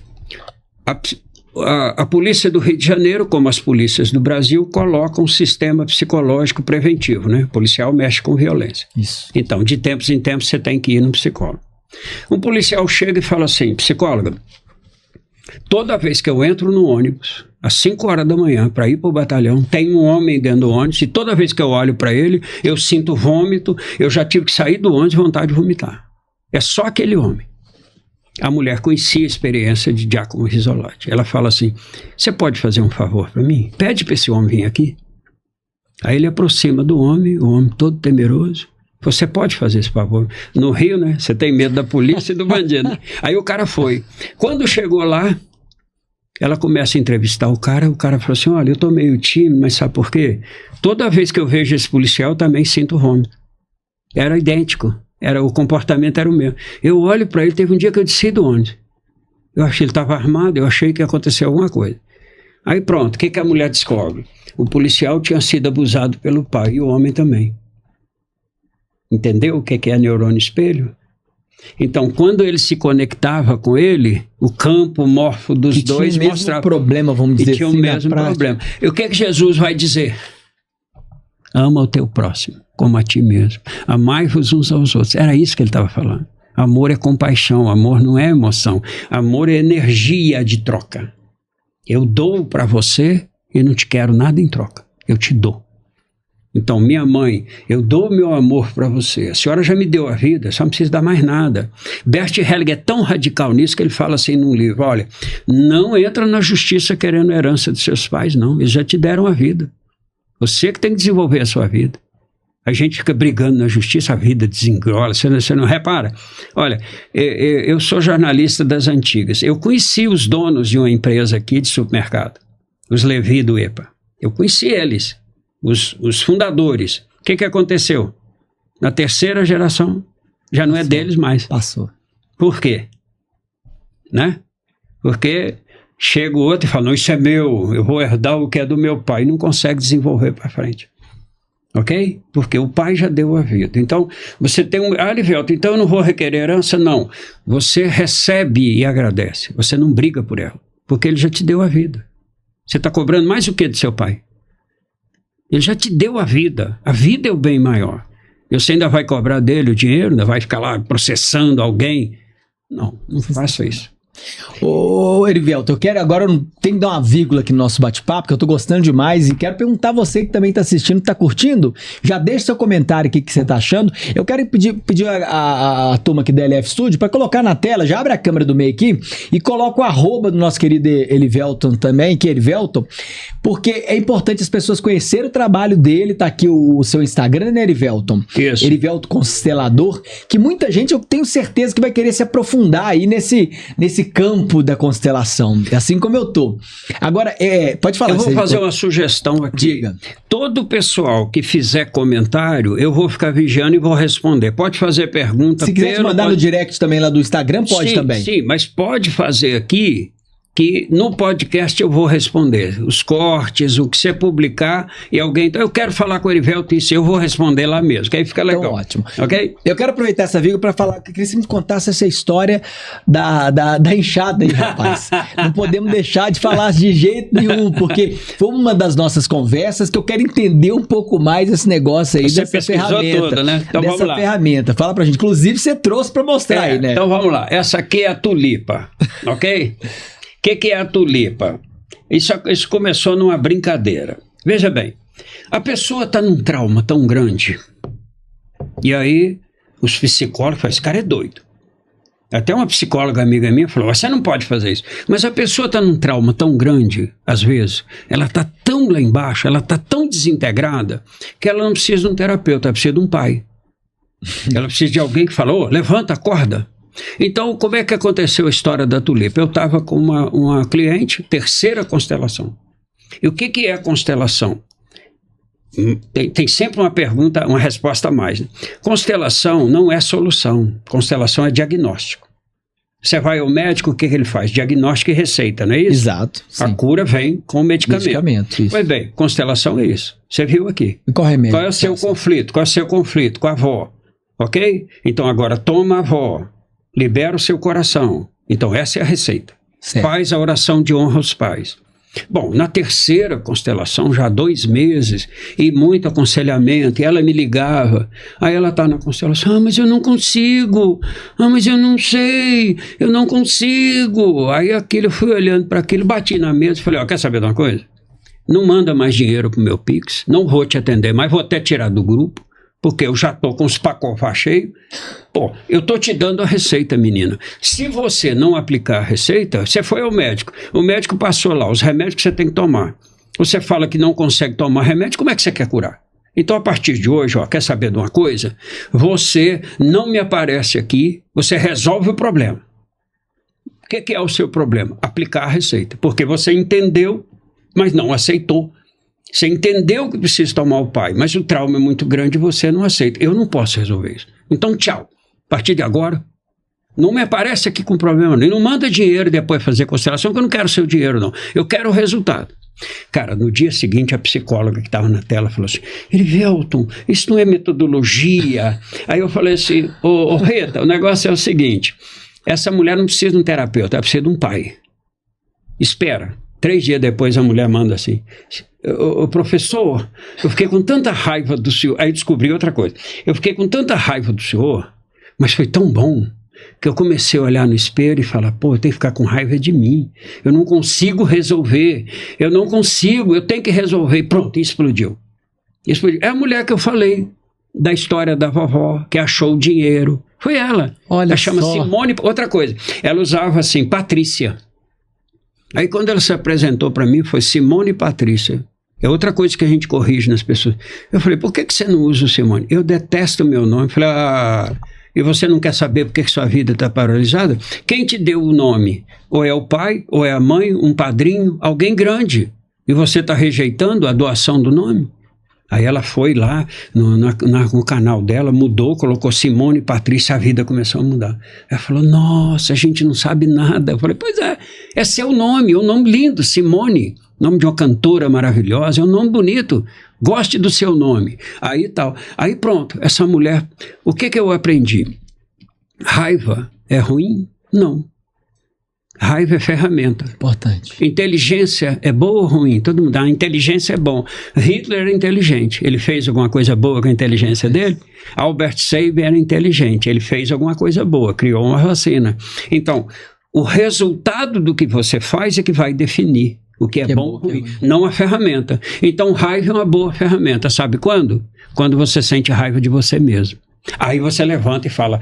Speaker 2: A polícia do Rio de Janeiro, como as polícias do Brasil, colocam um sistema psicológico preventivo, né? O policial mexe com violência.
Speaker 1: Isso.
Speaker 2: Então, de tempos em tempos, você tem que ir no psicólogo. Um policial chega e fala assim, psicóloga, toda vez que eu entro no ônibus, às 5 horas da manhã, para ir para o batalhão, tem um homem dentro do ônibus e toda vez que eu olho para ele, eu sinto vômito, eu já tive que sair do ônibus de vontade de vomitar. É só aquele homem. A mulher conhecia a experiência de Giacomo Rizzolatti. Ela fala assim, você pode fazer um favor para mim? Pede para esse homem vir aqui. Aí ele aproxima do homem, o homem todo temeroso. Você pode fazer esse favor? No Rio, né? Você tem medo da polícia e do bandido. Aí o cara foi. Quando chegou lá, ela começa a entrevistar o cara falou assim, olha, eu tô meio tímido, mas sabe por quê? Toda vez que eu vejo esse policial, eu também sinto vômito. Era idêntico, o comportamento era o mesmo. Eu olho para ele, teve um dia que eu desci do ônibus. Eu achei que ele estava armado, eu achei que ia acontecer alguma coisa. Aí pronto, o que a mulher descobre? O policial tinha sido abusado pelo pai e o homem também. Entendeu o que é neurônio espelho? Então, quando ele se conectava com ele, o campo morfo dos dois mostrava...
Speaker 1: tinha o mesmo problema, vamos dizer assim,
Speaker 2: tinha o mesmo problema. E o que Jesus vai dizer? Ama o teu próximo, como a ti mesmo. Amai-vos uns aos outros. Era isso que ele estava falando. Amor é compaixão, amor não é emoção. Amor é energia de troca. Eu dou para você e não te quero nada em troca. Eu te dou. Então, minha mãe, eu dou meu amor para você. A senhora já me deu a vida, só não precisa dar mais nada. Bert Hellinger é tão radical nisso que ele fala assim num livro, olha, não entra na justiça querendo a herança dos seus pais, não. Eles já te deram a vida. Você que tem que desenvolver a sua vida. A gente fica brigando na justiça, a vida desengrola, você não repara? Olha, eu sou jornalista das antigas. Eu conheci os donos de uma empresa aqui de supermercado, os Levi do EPA. Eu conheci eles. Os fundadores. O que aconteceu? Na terceira geração, já não é deles mais.
Speaker 1: Passou.
Speaker 2: Por quê? Né? Porque chega o outro e fala, não, isso é meu, eu vou herdar o que é do meu pai. E não consegue desenvolver para frente. Ok? Porque o pai já deu a vida. Então, você tem um... Ah, Livelton, então eu não vou requerer herança? Não. Você recebe e agradece. Você não briga por ela. Porque ele já te deu a vida. Você está cobrando mais o que do seu pai? Ele já te deu a vida. A vida é o bem maior. Você ainda vai cobrar dele o dinheiro? Ainda vai ficar lá processando alguém? Não, não faça isso.
Speaker 1: Ô, Erivelton, eu quero agora, tem que dar uma vírgula aqui no nosso bate-papo, que eu tô gostando demais e quero perguntar a você que também tá assistindo, tá curtindo, já deixa seu comentário aqui que você tá achando. Eu quero pedir a turma aqui da LF Studio para colocar na tela, já abre a câmera do meio aqui e coloca o arroba do nosso querido Erivelton também, que é Erivelton, porque é importante as pessoas conhecerem o trabalho dele. Tá aqui o seu Instagram, né, Erivelton?
Speaker 2: Isso.
Speaker 1: Erivelton Constelador, que muita gente, eu tenho certeza que vai querer se aprofundar aí nesse campo da constelação, assim como eu tô. Agora, pode falar.
Speaker 2: Eu vou fazer uma sugestão aqui.
Speaker 1: Diga.
Speaker 2: Todo pessoal que fizer comentário, eu vou ficar vigiando e vou responder. Pode fazer pergunta.
Speaker 1: Se quiser te mandar no direct também lá do Instagram, pode
Speaker 2: sim,
Speaker 1: também.
Speaker 2: Sim, mas pode fazer aqui, que no podcast eu vou responder. Os cortes, o que você publicar e alguém... Então, eu quero falar com o Erivelton, isso eu vou responder lá mesmo, que aí fica legal.
Speaker 1: Então, ótimo.
Speaker 2: Ok?
Speaker 1: Eu quero aproveitar essa vírgula para falar, que eu queria que você me contasse essa história da enxada aí, rapaz. Não podemos deixar de falar de jeito nenhum, porque foi uma das nossas conversas que eu quero entender um pouco mais esse negócio aí,
Speaker 2: você
Speaker 1: dessa ferramenta.
Speaker 2: Toda, né? Então,
Speaker 1: dessa
Speaker 2: vamos lá.
Speaker 1: ferramenta. Fala pra gente. Inclusive, você trouxe para mostrar aí, né?
Speaker 2: Então, vamos lá. Essa aqui é a tulipa, ok? O que é a tulipa? Isso começou numa brincadeira. Veja bem, a pessoa está num trauma tão grande, e aí os psicólogos falam, esse cara é doido. Até uma psicóloga amiga minha falou, você não pode fazer isso. Mas a pessoa está num trauma tão grande, às vezes, ela está tão lá embaixo, ela está tão desintegrada, que ela não precisa de um terapeuta, ela precisa de um pai. Ela precisa de alguém que fala, levanta, acorda. Então, como é que aconteceu a história da tulipa? Eu estava com uma cliente, terceira constelação. E o que é a constelação? Tem sempre uma pergunta, uma resposta a mais. Né? Constelação não é solução. Constelação é diagnóstico. Você vai ao médico, o que ele faz? Diagnóstico e receita, não é isso?
Speaker 1: Exato.
Speaker 2: A cura vem com medicamento.
Speaker 1: Isso.
Speaker 2: Pois bem, constelação é isso. Você viu aqui.
Speaker 1: E qual remédio?
Speaker 2: Qual é o seu conflito? Qual é o seu conflito com a avó? Ok? Então agora toma a avó. Libera o seu coração. Então essa é a receita.
Speaker 1: Certo.
Speaker 2: Faz a oração de honra aos pais. Bom, na terceira constelação, já há 2 meses, e muito aconselhamento, e ela me ligava, aí ela está na constelação, mas eu não consigo, mas eu não sei, eu não consigo. Aí eu fui olhando para aquilo, bati na mesa e falei, quer saber de uma coisa? Não manda mais dinheiro pro meu Pix, não vou te atender mais, vou até tirar do grupo, porque eu já estou com os pacofás cheios. Pô, eu estou te dando a receita, menina. Se você não aplicar a receita, você foi ao médico. O médico passou lá os remédios que você tem que tomar. Você fala que não consegue tomar remédio, como é que você quer curar? Então, a partir de hoje, quer saber de uma coisa? Você não me aparece aqui, você resolve o problema. O que é o seu problema? Aplicar a receita. Porque você entendeu, mas não aceitou. Você entendeu que precisa tomar o pai, mas o trauma é muito grande e você não aceita. Eu não posso resolver isso. Então, tchau. A partir de agora, não me aparece aqui com problema nenhum. Não manda dinheiro e depois fazer constelação, que eu não quero seu dinheiro, não. Eu quero o resultado. Cara, no dia seguinte, a psicóloga que estava na tela falou assim, Erivelton, isso não é metodologia. Aí eu falei assim, Rita, o negócio é o seguinte, essa mulher não precisa de um terapeuta, ela precisa de um pai. Espera. 3 dias depois a mulher manda assim, professor, eu fiquei com tanta raiva do senhor, aí descobri outra coisa, eu fiquei com tanta raiva do senhor, mas foi tão bom, que eu comecei a olhar no espelho e falar, eu tenho que ficar com raiva de mim, eu não consigo resolver, eu tenho que resolver, e pronto, explodiu. É a mulher que eu falei, da história da vovó, que achou o dinheiro, foi ela.
Speaker 1: Olha,
Speaker 2: ela chama Simone, outra coisa, ela usava assim, Patrícia. Aí quando ela se apresentou para mim, foi Simone Patrícia. É outra coisa que a gente corrige nas pessoas. Eu falei, por que você não usa o Simone? Eu detesto o meu nome. Eu falei, e você não quer saber por que sua vida está paralisada? Quem te deu o nome? Ou é o pai, ou é a mãe, um padrinho, alguém grande. E você está rejeitando a doação do nome? Aí ela foi lá no canal dela, mudou, colocou Simone Patrícia, a vida começou a mudar. Ela falou, nossa, a gente não sabe nada. Eu falei, pois é seu nome, é um nome lindo, Simone, nome de uma cantora maravilhosa, é um nome bonito, goste do seu nome. Aí tal, aí pronto, essa mulher, o que eu aprendi? Raiva é ruim? Não. Raiva é ferramenta.
Speaker 1: Importante.
Speaker 2: Inteligência é boa ou ruim? Todo mundo, a inteligência é bom. Hitler era inteligente. Ele fez alguma coisa boa com a inteligência dele? Albert Sabin era inteligente. Ele fez alguma coisa boa, criou uma vacina. Então, o resultado do que você faz é que vai definir o que é bom ou ruim, não a ferramenta. Então, raiva é uma boa ferramenta. Sabe quando? Quando você sente raiva de você mesmo. Aí você levanta e fala,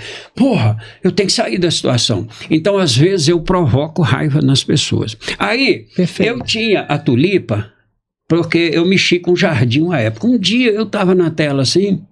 Speaker 2: eu tenho que sair da situação. Então, às vezes, eu provoco raiva nas pessoas. Aí, eu tinha a tulipa, porque eu mexi com o jardim uma época. Um dia eu estava na tela assim,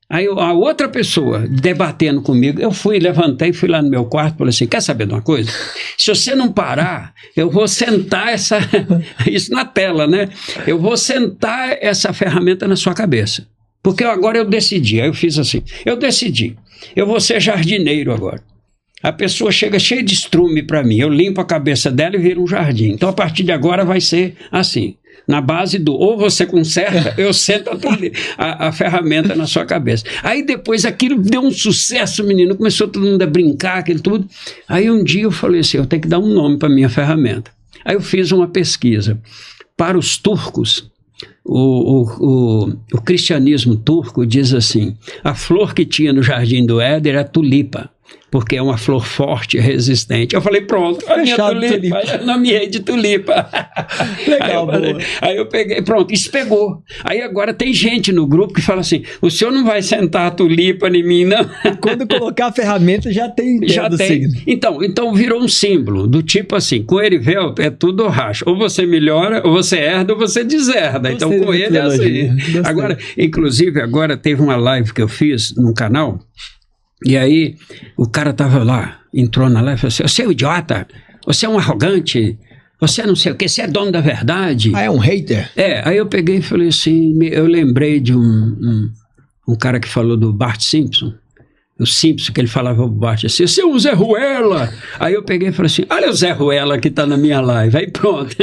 Speaker 2: aí a outra pessoa debatendo comigo, eu levantei, fui lá no meu quarto e falei assim, quer saber de uma coisa? Se você não parar, eu vou sentar isso na tela, né? Eu vou sentar essa ferramenta na sua cabeça. Porque agora eu decidi, aí eu fiz assim, eu vou ser jardineiro agora. A pessoa chega cheia de estrume para mim, eu limpo a cabeça dela e vira um jardim. Então a partir de agora vai ser assim, na base ou você conserta, eu sento a ferramenta na sua cabeça. Aí depois aquilo deu um sucesso, menino, começou todo mundo a brincar, aquilo tudo. Aí um dia eu falei assim, eu tenho que dar um nome para minha ferramenta. Aí eu fiz uma pesquisa. Para os turcos, o cristianismo turco diz assim, a flor que tinha no jardim do Éden era a tulipa. porque é uma flor forte e resistente. Eu falei, pronto, a minha tulipa. Eu nomeei de tulipa.
Speaker 1: Legal,
Speaker 2: aí eu peguei, pronto, isso pegou. Aí agora tem gente no grupo que fala assim, o senhor não vai sentar a tulipa em mim, não?
Speaker 1: Quando colocar a ferramenta já tem.
Speaker 2: Já tem. Então virou um símbolo, do tipo assim, com Erivelto é tudo racha. Ou você melhora, ou você herda, ou você deserda. Então com ele é assim. Agora, inclusive, agora teve uma live que eu fiz num canal, e aí o cara tava lá, entrou na live e falou assim, você é um idiota, você é um arrogante, você não sei o que, você é dono da verdade.
Speaker 1: Ah, é um hater?
Speaker 2: Aí eu peguei e falei assim, eu lembrei de um cara que falou do Bart Simpson, o Simpson, que ele falava pro Bart assim, você é um Zé Ruela. Aí eu peguei e falei assim, olha o Zé Ruela que tá na minha live. Aí pronto.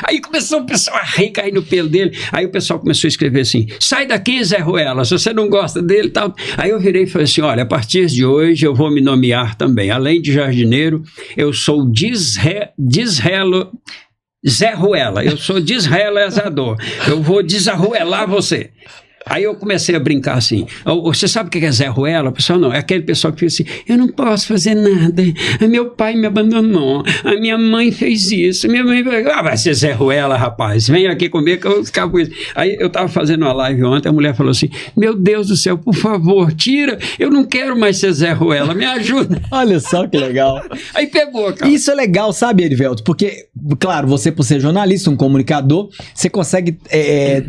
Speaker 2: Aí começou o pessoal a rir, cair no pelo dele. Aí o pessoal começou a escrever assim, sai daqui, Zé Ruela, se você não gosta dele e tal. Aí eu virei e falei assim, olha, a partir de hoje eu vou me nomear também. Além de jardineiro, eu sou Zé Ruela. Eu sou desrealizador. Eu vou desarruelar você. Aí eu comecei a brincar assim, você sabe o que é Zé Ruela? O pessoal não, é aquele pessoal que diz assim, eu não posso fazer nada, meu pai me abandonou, a minha mãe fez isso, minha mãe vai ser Zé Ruela, rapaz, vem aqui comigo que eu vou ficar com isso. Aí eu estava fazendo uma live ontem, a mulher falou assim, meu Deus do céu, por favor, tira, eu não quero mais ser Zé Ruela, me ajuda.
Speaker 1: Olha só que legal.
Speaker 2: Aí pegou, cara.
Speaker 1: Isso é legal, sabe, Erivelto? Porque, claro, você por ser jornalista, um comunicador, você consegue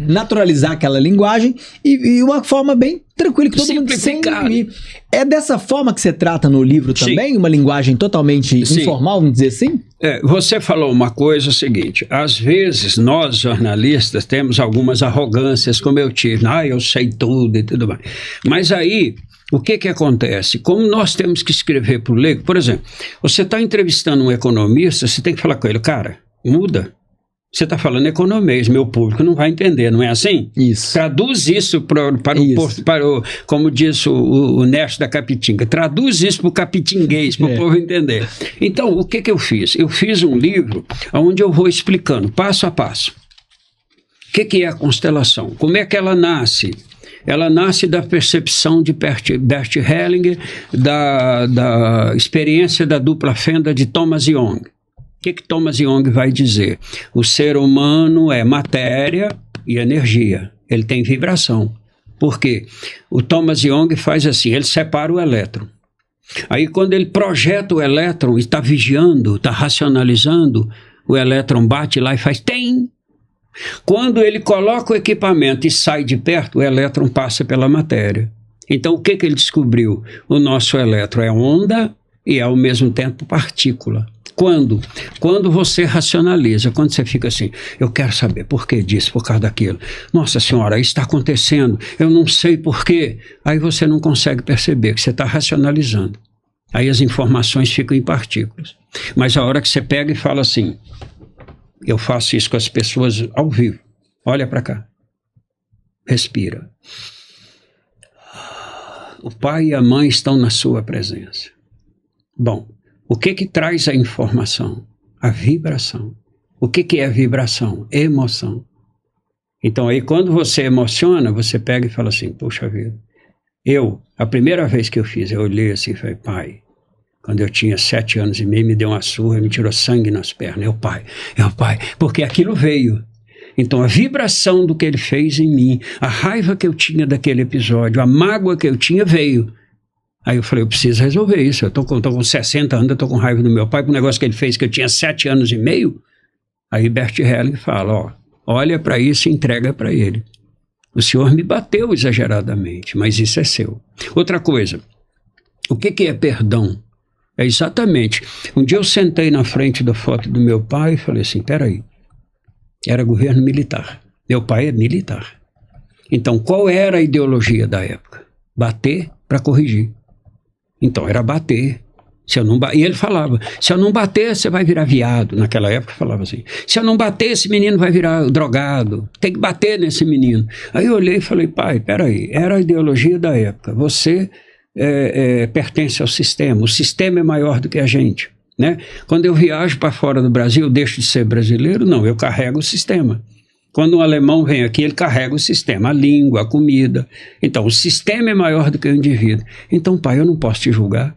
Speaker 1: naturalizar aquela linguagem e uma forma bem tranquila que todo mundo entende. É dessa forma que você trata no livro também? Sim. Uma linguagem totalmente informal, vamos dizer assim?
Speaker 2: Você falou uma coisa, seguinte, às vezes nós jornalistas temos algumas arrogâncias, como eu tive, eu sei tudo e tudo mais. Mas aí, o que acontece? Como nós temos que escrever para o leigo, por exemplo, você está entrevistando um economista, você tem que falar com ele, cara, muda. Você está falando economês, meu público não vai entender, não é assim?
Speaker 1: Isso.
Speaker 2: Traduz isso para o como diz o Nércio da Capitinga, traduz isso para o capitinguês, para o povo entender. Então, o que eu fiz? Eu fiz um livro onde eu vou explicando, passo a passo, o que é a constelação, como é que ela nasce. Ela nasce da percepção de Bert Hellinger, da experiência da dupla fenda de Thomas Young. O que Thomas Young vai dizer? O ser humano é matéria e energia. Ele tem vibração. Por quê? O Thomas Young faz assim, ele separa o elétron. Aí quando ele projeta o elétron e está vigiando, está racionalizando, o elétron bate lá e faz tem. Quando ele coloca o equipamento e sai de perto, o elétron passa pela matéria. Então o que ele descobriu? O nosso elétron é onda e ao mesmo tempo partícula. Quando você racionaliza, quando você fica assim, eu quero saber por que disso, por causa daquilo. Nossa senhora, isso está acontecendo, eu não sei por quê. Aí você não consegue perceber que você está racionalizando. Aí as informações ficam em partículas. Mas a hora que você pega e fala assim, eu faço isso com as pessoas ao vivo, olha para cá, respira. O pai e a mãe estão na sua presença. Bom, o que traz a informação? A vibração. O que é vibração? Emoção. Então aí quando você emociona, você pega e fala assim, poxa vida, a primeira vez que eu fiz, eu olhei assim e falei, pai, quando eu tinha 7 anos e meio, me deu uma surra, me tirou sangue nas pernas, é o pai, porque aquilo veio. Então a vibração do que ele fez em mim, a raiva que eu tinha daquele episódio, a mágoa que eu tinha veio. Aí eu falei, eu preciso resolver isso, eu tô com 60 anos, eu tô com raiva do meu pai, por um negócio que ele fez que eu tinha 7 anos e meio. Aí Bert Hellinger fala, olha para isso e entrega para ele. O senhor me bateu exageradamente, mas isso é seu. Outra coisa, o que é perdão? É exatamente, um dia eu sentei na frente da foto do meu pai e falei assim, peraí, era governo militar, meu pai é militar. Então qual era a ideologia da época? Bater para corrigir. Então era bater. E ele falava, se eu não bater, você vai virar viado. Naquela época falava assim, se eu não bater, esse menino vai virar drogado. Tem que bater nesse menino. Aí eu olhei e falei, pai, peraí, era a ideologia da época. Você pertence ao sistema. O sistema é maior do que a gente. Né? Quando eu viajo para fora do Brasil, eu deixo de ser brasileiro? Não, eu carrego o sistema. Quando um alemão vem aqui, ele carrega o sistema, a língua, a comida. Então, o sistema é maior do que o indivíduo. Então, pai, eu não posso te julgar.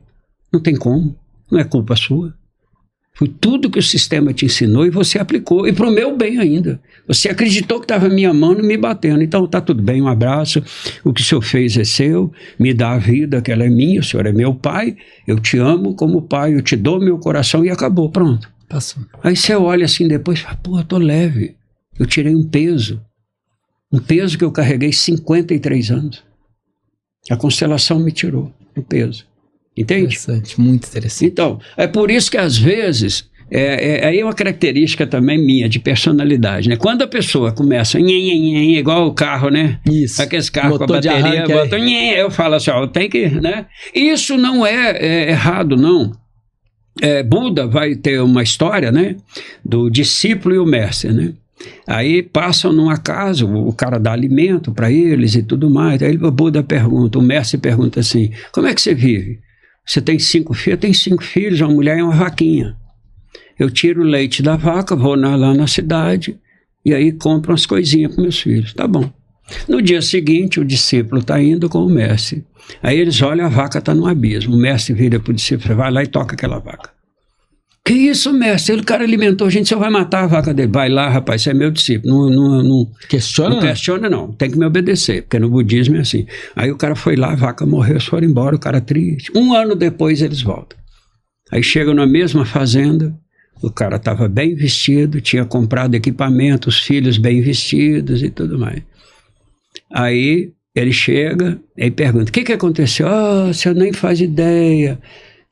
Speaker 2: Não tem como. Não é culpa sua. Foi tudo que o sistema te ensinou e você aplicou. E para o meu bem ainda. Você acreditou que estava me amando e me batendo. Então, tá tudo bem, um abraço. O que o senhor fez é seu. Me dá a vida, que ela é minha. O senhor é meu pai. Eu te amo como pai. Eu te dou meu coração e acabou. Pronto.
Speaker 1: Passou.
Speaker 2: Aí você olha assim depois e fala, pô, eu tô leve. Eu tirei um peso que eu carreguei 53 anos. A constelação me tirou o peso. Entende?
Speaker 1: Interessante, muito interessante.
Speaker 2: Então, é por isso que às vezes, aí é uma característica também minha, de personalidade, né? Quando a pessoa começa, igual o carro, né?
Speaker 1: Isso.
Speaker 2: Aqueles carros com a bateria, bota, eu falo assim, ó, tem que, né? Isso não é errado, não. Buda vai ter uma história, né? Do discípulo e o mestre, né? Aí passam numa casa, o cara dá alimento para eles e tudo mais. Aí o Buda pergunta, o mestre pergunta assim, como é que você vive? Você tem 5 filhos? Eu tenho 5 filhos, uma mulher e uma vaquinha. Eu tiro o leite da vaca, vou lá na cidade e aí compro umas coisinhas para meus filhos. Tá bom. No dia seguinte, o discípulo está indo com o mestre. Aí eles olham, a vaca está no abismo. O mestre vira para o discípulo, vai lá e toca aquela vaca. Que isso, mestre? O cara alimentou a gente, você vai matar a vaca dele. Vai lá, rapaz, você é meu discípulo. Não questiona, não. Tem que me obedecer, porque no budismo é assim. Aí o cara foi lá, a vaca morreu, eles foram embora, o cara triste. 1 ano depois eles voltam. Aí chegam na mesma fazenda, o cara estava bem vestido, tinha comprado equipamento, os filhos bem vestidos e tudo mais. Aí ele chega e pergunta, o que aconteceu? O senhor nem faz ideia.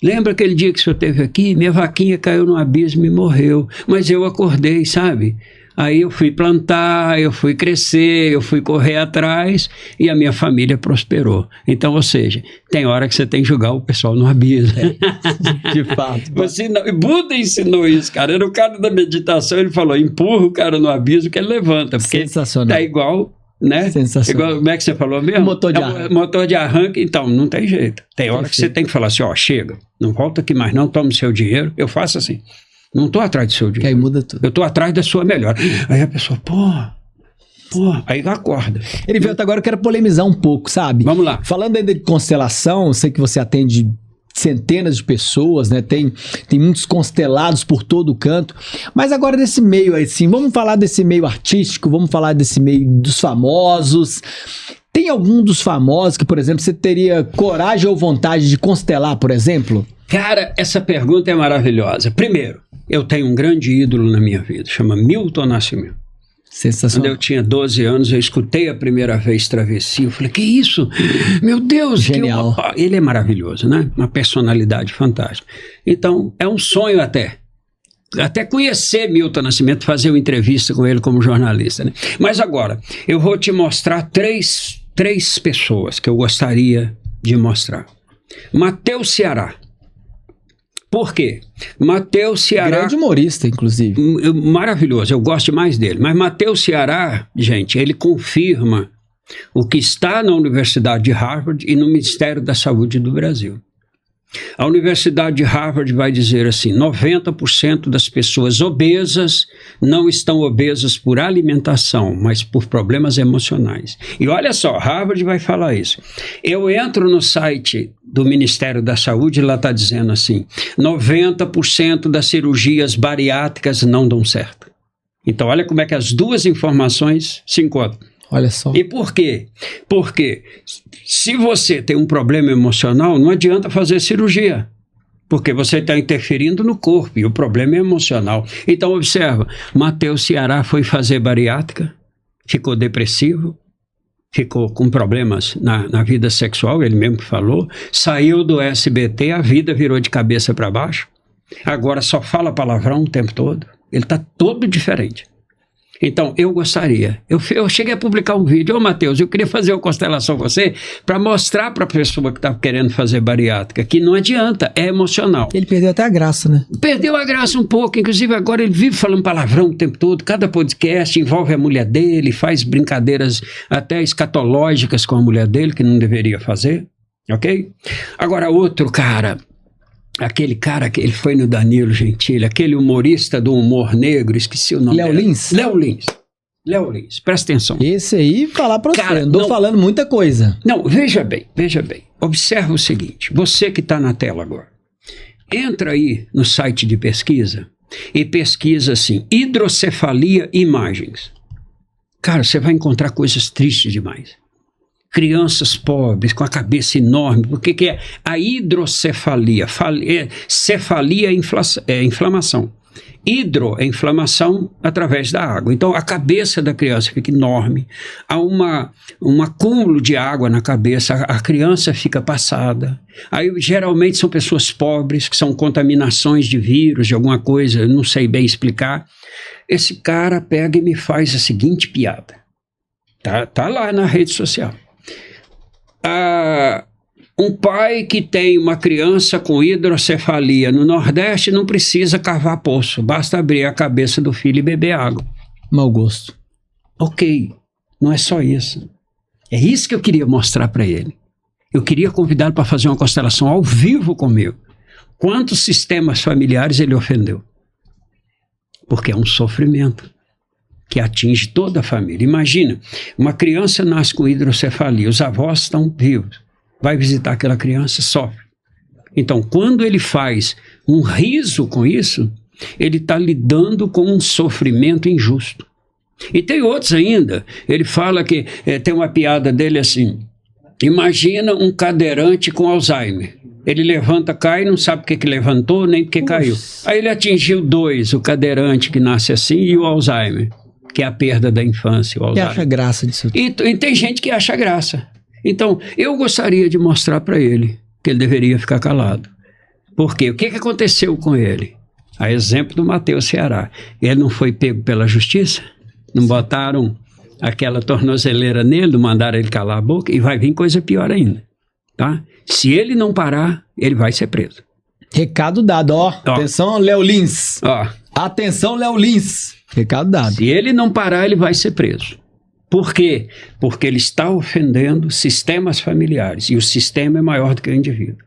Speaker 2: Lembra aquele dia que o senhor esteve aqui? Minha vaquinha caiu no abismo e morreu. Mas eu acordei, sabe? Aí eu fui plantar, eu fui crescer, eu fui correr atrás e a minha família prosperou. Então, ou seja, tem hora que você tem que jogar o pessoal no abismo.
Speaker 1: De fato.
Speaker 2: Buda ensinou isso, cara. Era o cara da meditação, ele falou, empurra o cara no abismo que ele levanta. Porque
Speaker 1: sensacional.
Speaker 2: Tá igual... Né?
Speaker 1: Sensacional.
Speaker 2: Igual, como é que você falou mesmo?
Speaker 1: Motor de arranque.
Speaker 2: Motor de arranque, então, não tem jeito. Tem hora que você tem que falar assim, ó, chega, não volta aqui mais não, toma o seu dinheiro. Eu faço assim, não tô atrás do seu dinheiro.
Speaker 1: Que aí muda tudo.
Speaker 2: Eu tô atrás da sua melhor. Aí a pessoa, pô, aí acorda.
Speaker 1: Erivelto, agora eu quero polemizar um pouco, sabe?
Speaker 2: Vamos lá.
Speaker 1: Falando ainda de constelação, eu sei que você atende centenas de pessoas, né? Tem muitos constelados por todo o canto. Mas agora desse meio assim, vamos falar desse meio artístico, vamos falar desse meio dos famosos. Tem algum dos famosos que, por exemplo, você teria coragem ou vontade de constelar, por exemplo?
Speaker 2: Cara, essa pergunta é maravilhosa. Primeiro, eu tenho um grande ídolo na minha vida, chama Milton Nascimento.
Speaker 1: Sensacional.
Speaker 2: Quando eu tinha 12 anos, eu escutei a primeira vez Travessia. Eu falei, que isso? Meu Deus!
Speaker 1: Genial.
Speaker 2: Ele é maravilhoso, né? Uma personalidade fantástica. Então, é um sonho até conhecer Milton Nascimento, fazer uma entrevista com ele como jornalista, né? Mas agora, eu vou te mostrar três pessoas que eu gostaria de mostrar. Mateus Ceará. Por quê? Mateus Ceará...
Speaker 1: Grande humorista, inclusive.
Speaker 2: Maravilhoso, eu gosto mais dele. Mas Mateus Ceará, gente, ele confirma o que está na Universidade de Harvard e no Ministério da Saúde do Brasil. A Universidade de Harvard vai dizer assim, 90% das pessoas obesas não estão obesas por alimentação, mas por problemas emocionais. E olha só, Harvard vai falar isso. Eu entro no site do Ministério da Saúde e lá está dizendo assim, 90% das cirurgias bariátricas não dão certo. Então olha como é que as duas informações se encontram.
Speaker 1: Olha só.
Speaker 2: E por quê? Porque se você tem um problema emocional, não adianta fazer cirurgia. Porque você está interferindo no corpo e o problema é emocional. Então observa, Mateus Ceará foi fazer bariátrica, ficou depressivo, ficou com problemas na vida sexual, ele mesmo falou, saiu do SBT, a vida virou de cabeça para baixo, agora só fala palavrão o tempo todo, ele está todo diferente. Então, eu gostaria, eu cheguei a publicar um vídeo, Mateus, eu queria fazer uma constelação com você para mostrar para a pessoa que está querendo fazer bariátrica que não adianta, é emocional.
Speaker 1: Ele perdeu até a graça, né?
Speaker 2: Perdeu a graça um pouco, inclusive agora ele vive falando palavrão o tempo todo, cada podcast envolve a mulher dele, faz brincadeiras até escatológicas com a mulher dele, que não deveria fazer, ok? Agora outro cara... Aquele cara que ele foi no Danilo Gentili, aquele humorista do humor negro, esqueci o nome
Speaker 1: Léo
Speaker 2: dele.
Speaker 1: Lins?
Speaker 2: Léo Lins. Léo Lins, presta atenção.
Speaker 1: Esse aí, falar pra você,
Speaker 2: Cara,
Speaker 1: andou
Speaker 2: não-
Speaker 1: falando muita coisa.
Speaker 2: Não, veja bem. Observa o seguinte, você que está na tela agora. Entra aí no site de pesquisa e pesquisa assim, hidrocefalia e imagens. Cara, você vai encontrar coisas tristes demais. Crianças pobres com a cabeça enorme. Porque que é a hidrocefalia? Cefalia é inflamação. Hidro é inflamação através da água. Então a cabeça da criança fica enorme. Há um acúmulo de água na cabeça. A criança fica passada. Aí geralmente são pessoas pobres, que são contaminações de vírus, de alguma coisa, eu não sei bem explicar. Esse cara pega e me faz a seguinte piada. Tá lá na rede social. Um pai que tem uma criança com hidrocefalia no Nordeste não precisa cavar poço, basta abrir a cabeça do filho e beber água.
Speaker 1: Mau gosto.
Speaker 2: Ok, não é só isso. É isso que eu queria mostrar para ele. Eu queria convidá-lo para fazer uma constelação ao vivo comigo. Quantos sistemas familiares ele ofendeu? Porque é um sofrimento que atinge toda a família. Imagina, uma criança nasce com hidrocefalia, os avós estão vivos, vai visitar aquela criança, sofre. Então, quando ele faz um riso com isso, ele está lidando com um sofrimento injusto. E tem outros ainda, ele fala que, tem uma piada dele assim, imagina um cadeirante com Alzheimer. Ele levanta, cai, não sabe por que levantou, nem por que caiu. Aí ele atingiu dois, o cadeirante que nasce assim e o Alzheimer, que é a perda da infância, o
Speaker 1: E
Speaker 2: Alzheimer.
Speaker 1: acha graça disso.
Speaker 2: E tem gente que acha graça. Então, eu gostaria de mostrar para ele que ele deveria ficar calado. Por quê? O que aconteceu com ele? A exemplo do Matheus Ceará. Ele não foi pego pela justiça? Não botaram aquela tornozeleira nele, não mandaram ele calar a boca? E vai vir coisa pior ainda. Tá? Se ele não parar, ele vai ser preso.
Speaker 1: Recado dado, ó. Atenção, Léo Lins.
Speaker 2: Ó.
Speaker 1: Atenção, Léo Lins. Recado dado.
Speaker 2: Se ele não parar, ele vai ser preso. Por quê? Porque ele está ofendendo sistemas familiares. E o sistema é maior do que o indivíduo.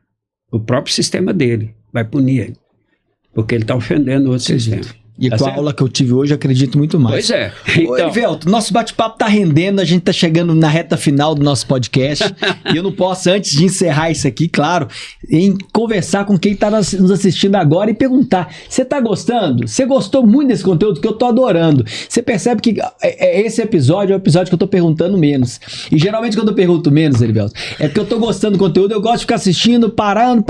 Speaker 2: O próprio sistema dele vai punir ele. Porque ele está ofendendo outro sistema.
Speaker 1: E
Speaker 2: Tá
Speaker 1: com a
Speaker 2: certo?
Speaker 1: aula que eu tive hoje, eu acredito muito mais.
Speaker 2: Pois é.
Speaker 1: Ô,
Speaker 2: Então,
Speaker 1: Erivelto, nosso bate-papo tá rendendo, a gente tá chegando na reta final do nosso podcast. E eu não posso, antes de encerrar isso aqui, claro, em conversar com quem tá nos assistindo agora e perguntar: você tá gostando? Você gostou muito desse conteúdo que eu tô adorando? Você percebe que esse episódio é o episódio que eu tô perguntando menos. E geralmente quando eu pergunto menos, Erivelto, é porque eu tô gostando do conteúdo, eu gosto de ficar assistindo, parando.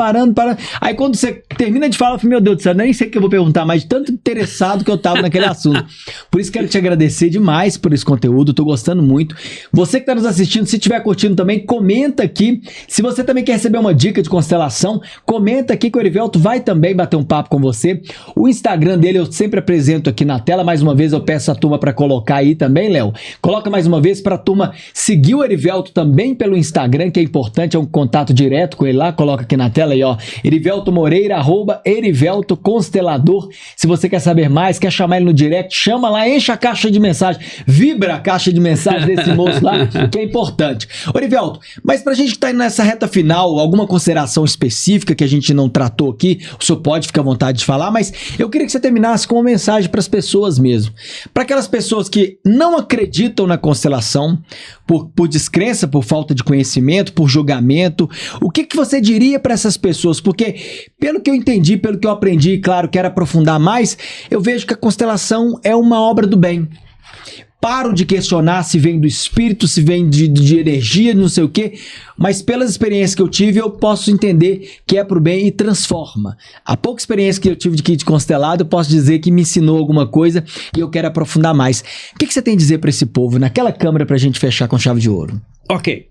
Speaker 1: Aí quando você termina de falar, eu falo, meu Deus do céu, nem sei o que eu vou perguntar, mas de tanto interessado que eu tava naquele assunto. Por isso quero te agradecer demais por esse conteúdo, tô gostando muito. Você que tá nos assistindo, se estiver curtindo também, comenta aqui. Se você também quer receber uma dica de constelação, comenta aqui que o Erivelto vai também bater um papo com você. O Instagram dele eu sempre apresento aqui na tela, mais uma vez eu peço a turma para colocar aí também, Léo. Coloca mais uma vez para a turma seguir o Erivelto também pelo Instagram, que é importante, é um contato direto com ele lá, coloca aqui na tela aí, ó, Erivelto Moreira, @Erivelto Constelador. Se você quer saber mais, quer chamar ele no direct, chama lá, enche a caixa de mensagem, vibra a caixa de mensagem desse moço lá, que é importante. Erivelto, mas pra gente que tá indo nessa reta final, alguma consideração específica que a gente não tratou aqui, o senhor pode ficar à vontade de falar, mas eu queria que você terminasse com uma mensagem para as pessoas mesmo. Para aquelas pessoas que não acreditam na constelação, por descrença, por falta de conhecimento, por julgamento, o que você diria para essas pessoas? Porque, pelo que eu entendi, pelo que eu aprendi, claro, quero aprofundar mais, eu vejo que a constelação é uma obra do bem. Paro de questionar se vem do espírito, se vem de energia, não sei o quê, mas pelas experiências que eu tive, eu posso entender que é pro bem e transforma. A pouca experiência que eu tive de kit constelado, eu posso dizer que me ensinou alguma coisa e eu quero aprofundar mais. O que você tem a dizer para esse povo naquela câmera pra gente fechar com chave de ouro?
Speaker 2: ok.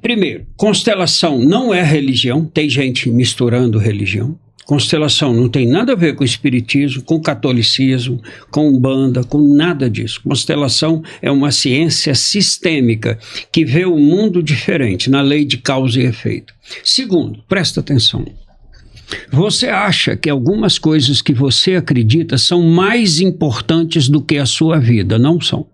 Speaker 2: Primeiro, constelação não é religião, tem gente misturando religião. Constelação não tem nada a ver com espiritismo, com catolicismo, com umbanda, com nada disso. Constelação é uma ciência sistêmica que vê o mundo diferente, na lei de causa e efeito. Segundo, presta atenção. Você acha que algumas coisas que você acredita são mais importantes do que a sua vida? Não são.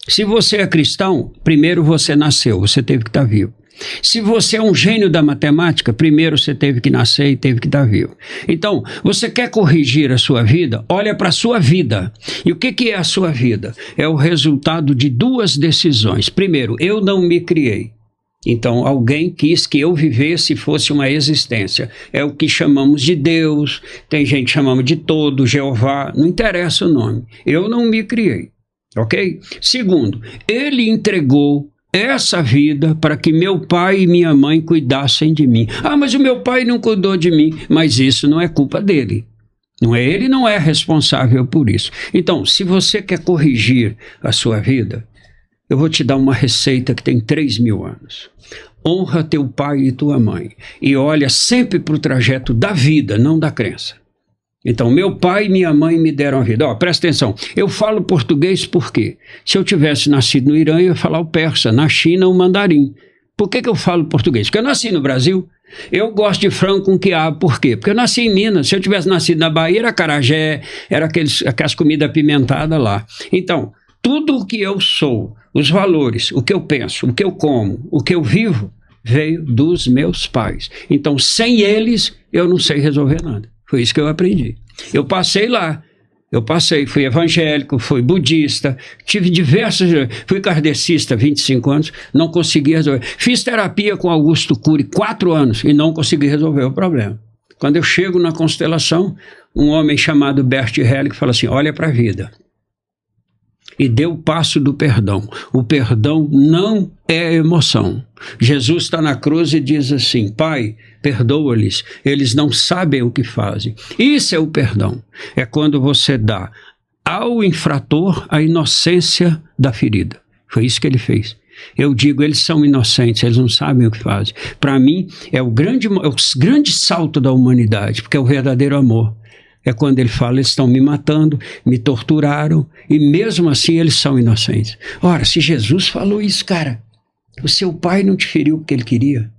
Speaker 2: Se você é cristão, primeiro você nasceu, você teve que estar vivo. Se você é um gênio da matemática, primeiro você teve que nascer e teve que estar vivo. Então, você quer corrigir a sua vida? Olha para a sua vida. E o que é a sua vida? É o resultado de duas decisões. Primeiro, eu não me criei. Então, alguém quis que eu vivesse e fosse uma existência. É o que chamamos de Deus, tem gente que chamamos de todo, Jeová, não interessa o nome. Eu não me criei, ok? Segundo, ele entregou essa vida para que meu pai e minha mãe cuidassem de mim. Ah, mas o meu pai não cuidou de mim. Mas isso não é culpa dele. Ele não é responsável por isso. Então, se você quer corrigir a sua vida, eu vou te dar uma receita que tem 3.000 anos. Honra teu pai e tua mãe. E olha sempre para o trajeto da vida, não da crença. Então, meu pai e minha mãe me deram a vida. Presta atenção, eu falo português por quê? Se eu tivesse nascido no Irã, eu ia falar o persa, na China o mandarim. Por que eu falo português? Porque eu nasci no Brasil. Eu gosto de frango com quiabo, por quê? Porque eu nasci em Minas. Se eu tivesse nascido na Bahia, era acarajé, era aquelas comidas apimentadas lá. Então, tudo o que eu sou, os valores, o que eu penso, o que eu como, o que eu vivo, veio dos meus pais. Então, sem eles, eu não sei resolver nada. Foi isso que eu aprendi. Eu passei lá. Fui evangélico, fui budista, tive fui kardecista 25 anos, não consegui resolver. Fiz terapia com Augusto Cury 4 anos e não consegui resolver o problema. Quando eu chego na constelação, um homem chamado Bert Hellick fala assim, olha para a vida. E deu o passo do perdão. O perdão não é emoção. Jesus está na cruz e diz assim, Pai, perdoa-lhes, eles não sabem o que fazem. Isso é o perdão. É quando você dá ao infrator a inocência da ferida. Foi isso que ele fez. Eu digo, eles são inocentes, eles não sabem o que fazem. Para mim, é o grande salto da humanidade, porque é o verdadeiro amor. É quando ele fala, eles estão me matando, me torturaram, e mesmo assim eles são inocentes. Ora, se Jesus falou isso, cara, o seu pai não te feriu porque ele queria.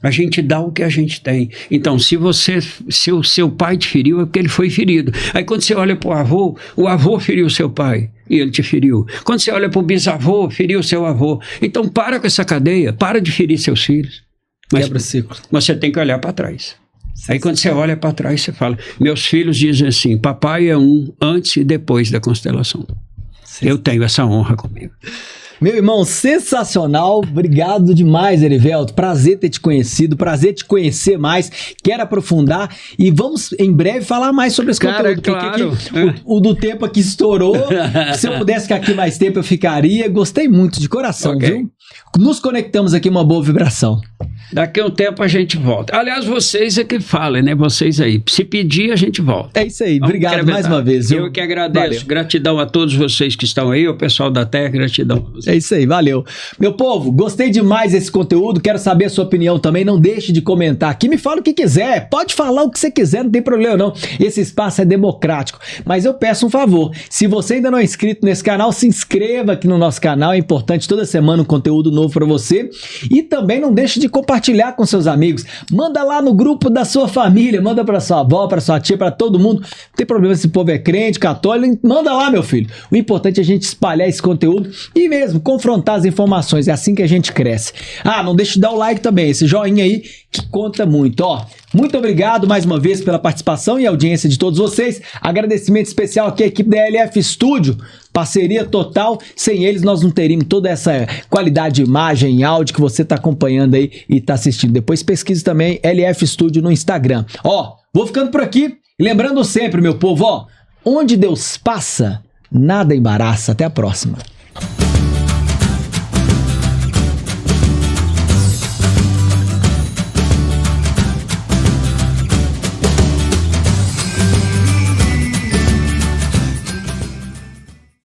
Speaker 2: A gente dá o que a gente tem. Então, se o seu pai te feriu, é porque ele foi ferido. Aí quando você olha para o avô feriu o seu pai, e ele te feriu. Quando você olha para o bisavô, feriu o seu avô. Então, para com essa cadeia, para de ferir seus filhos.
Speaker 1: Quebra o ciclo.
Speaker 2: Mas você tem que olhar para trás. Aí quando você olha para trás, você fala, meus filhos dizem assim, papai é um antes e depois da constelação. Sim. Eu tenho essa honra comigo.
Speaker 1: Meu irmão, sensacional, obrigado demais, Erivelto, prazer ter te conhecido, prazer te conhecer mais, quero aprofundar e vamos em breve falar mais sobre esse conteúdo,
Speaker 2: claro.
Speaker 1: Porque o do tempo aqui estourou, se eu pudesse ficar aqui mais tempo eu ficaria, gostei muito de coração, okay. Viu? Nos conectamos aqui, uma boa vibração.
Speaker 2: Daqui a um tempo a gente volta. Aliás, vocês é que falem, né? Vocês aí. Se pedir, a gente volta.
Speaker 1: É isso aí. Obrigado mais uma vez.
Speaker 2: Eu que agradeço. Valeu. Gratidão a todos vocês que estão aí, o pessoal da Terra, gratidão.
Speaker 1: É isso aí, valeu. Meu povo, gostei demais desse conteúdo, quero saber a sua opinião também, não deixe de comentar aqui, me fala o que quiser, pode falar o que você quiser, não tem problema não, esse espaço é democrático, mas eu peço um favor, se você ainda não é inscrito nesse canal, se inscreva aqui no nosso canal, é importante toda semana um conteúdo novo para você, e também não deixe de compartilhar com seus amigos, manda lá no grupo da sua família, manda para sua avó, para sua tia, para todo mundo, não tem problema se o povo é crente, católico, manda lá, meu filho, o importante é a gente espalhar esse conteúdo e mesmo confrontar as informações, é assim que a gente cresce. Ah, não deixe de dar o like também, esse joinha aí que conta muito, ó. Muito obrigado mais uma vez pela participação e audiência de todos vocês. Agradecimento especial aqui à equipe da LF Studio, parceria total. Sem eles nós não teríamos toda essa qualidade de imagem e áudio que você está acompanhando aí e está assistindo. Depois pesquise também LF Studio no Instagram. Ó, vou ficando por aqui. E lembrando sempre, meu povo, ó, onde Deus passa, nada embaraça. Até a próxima.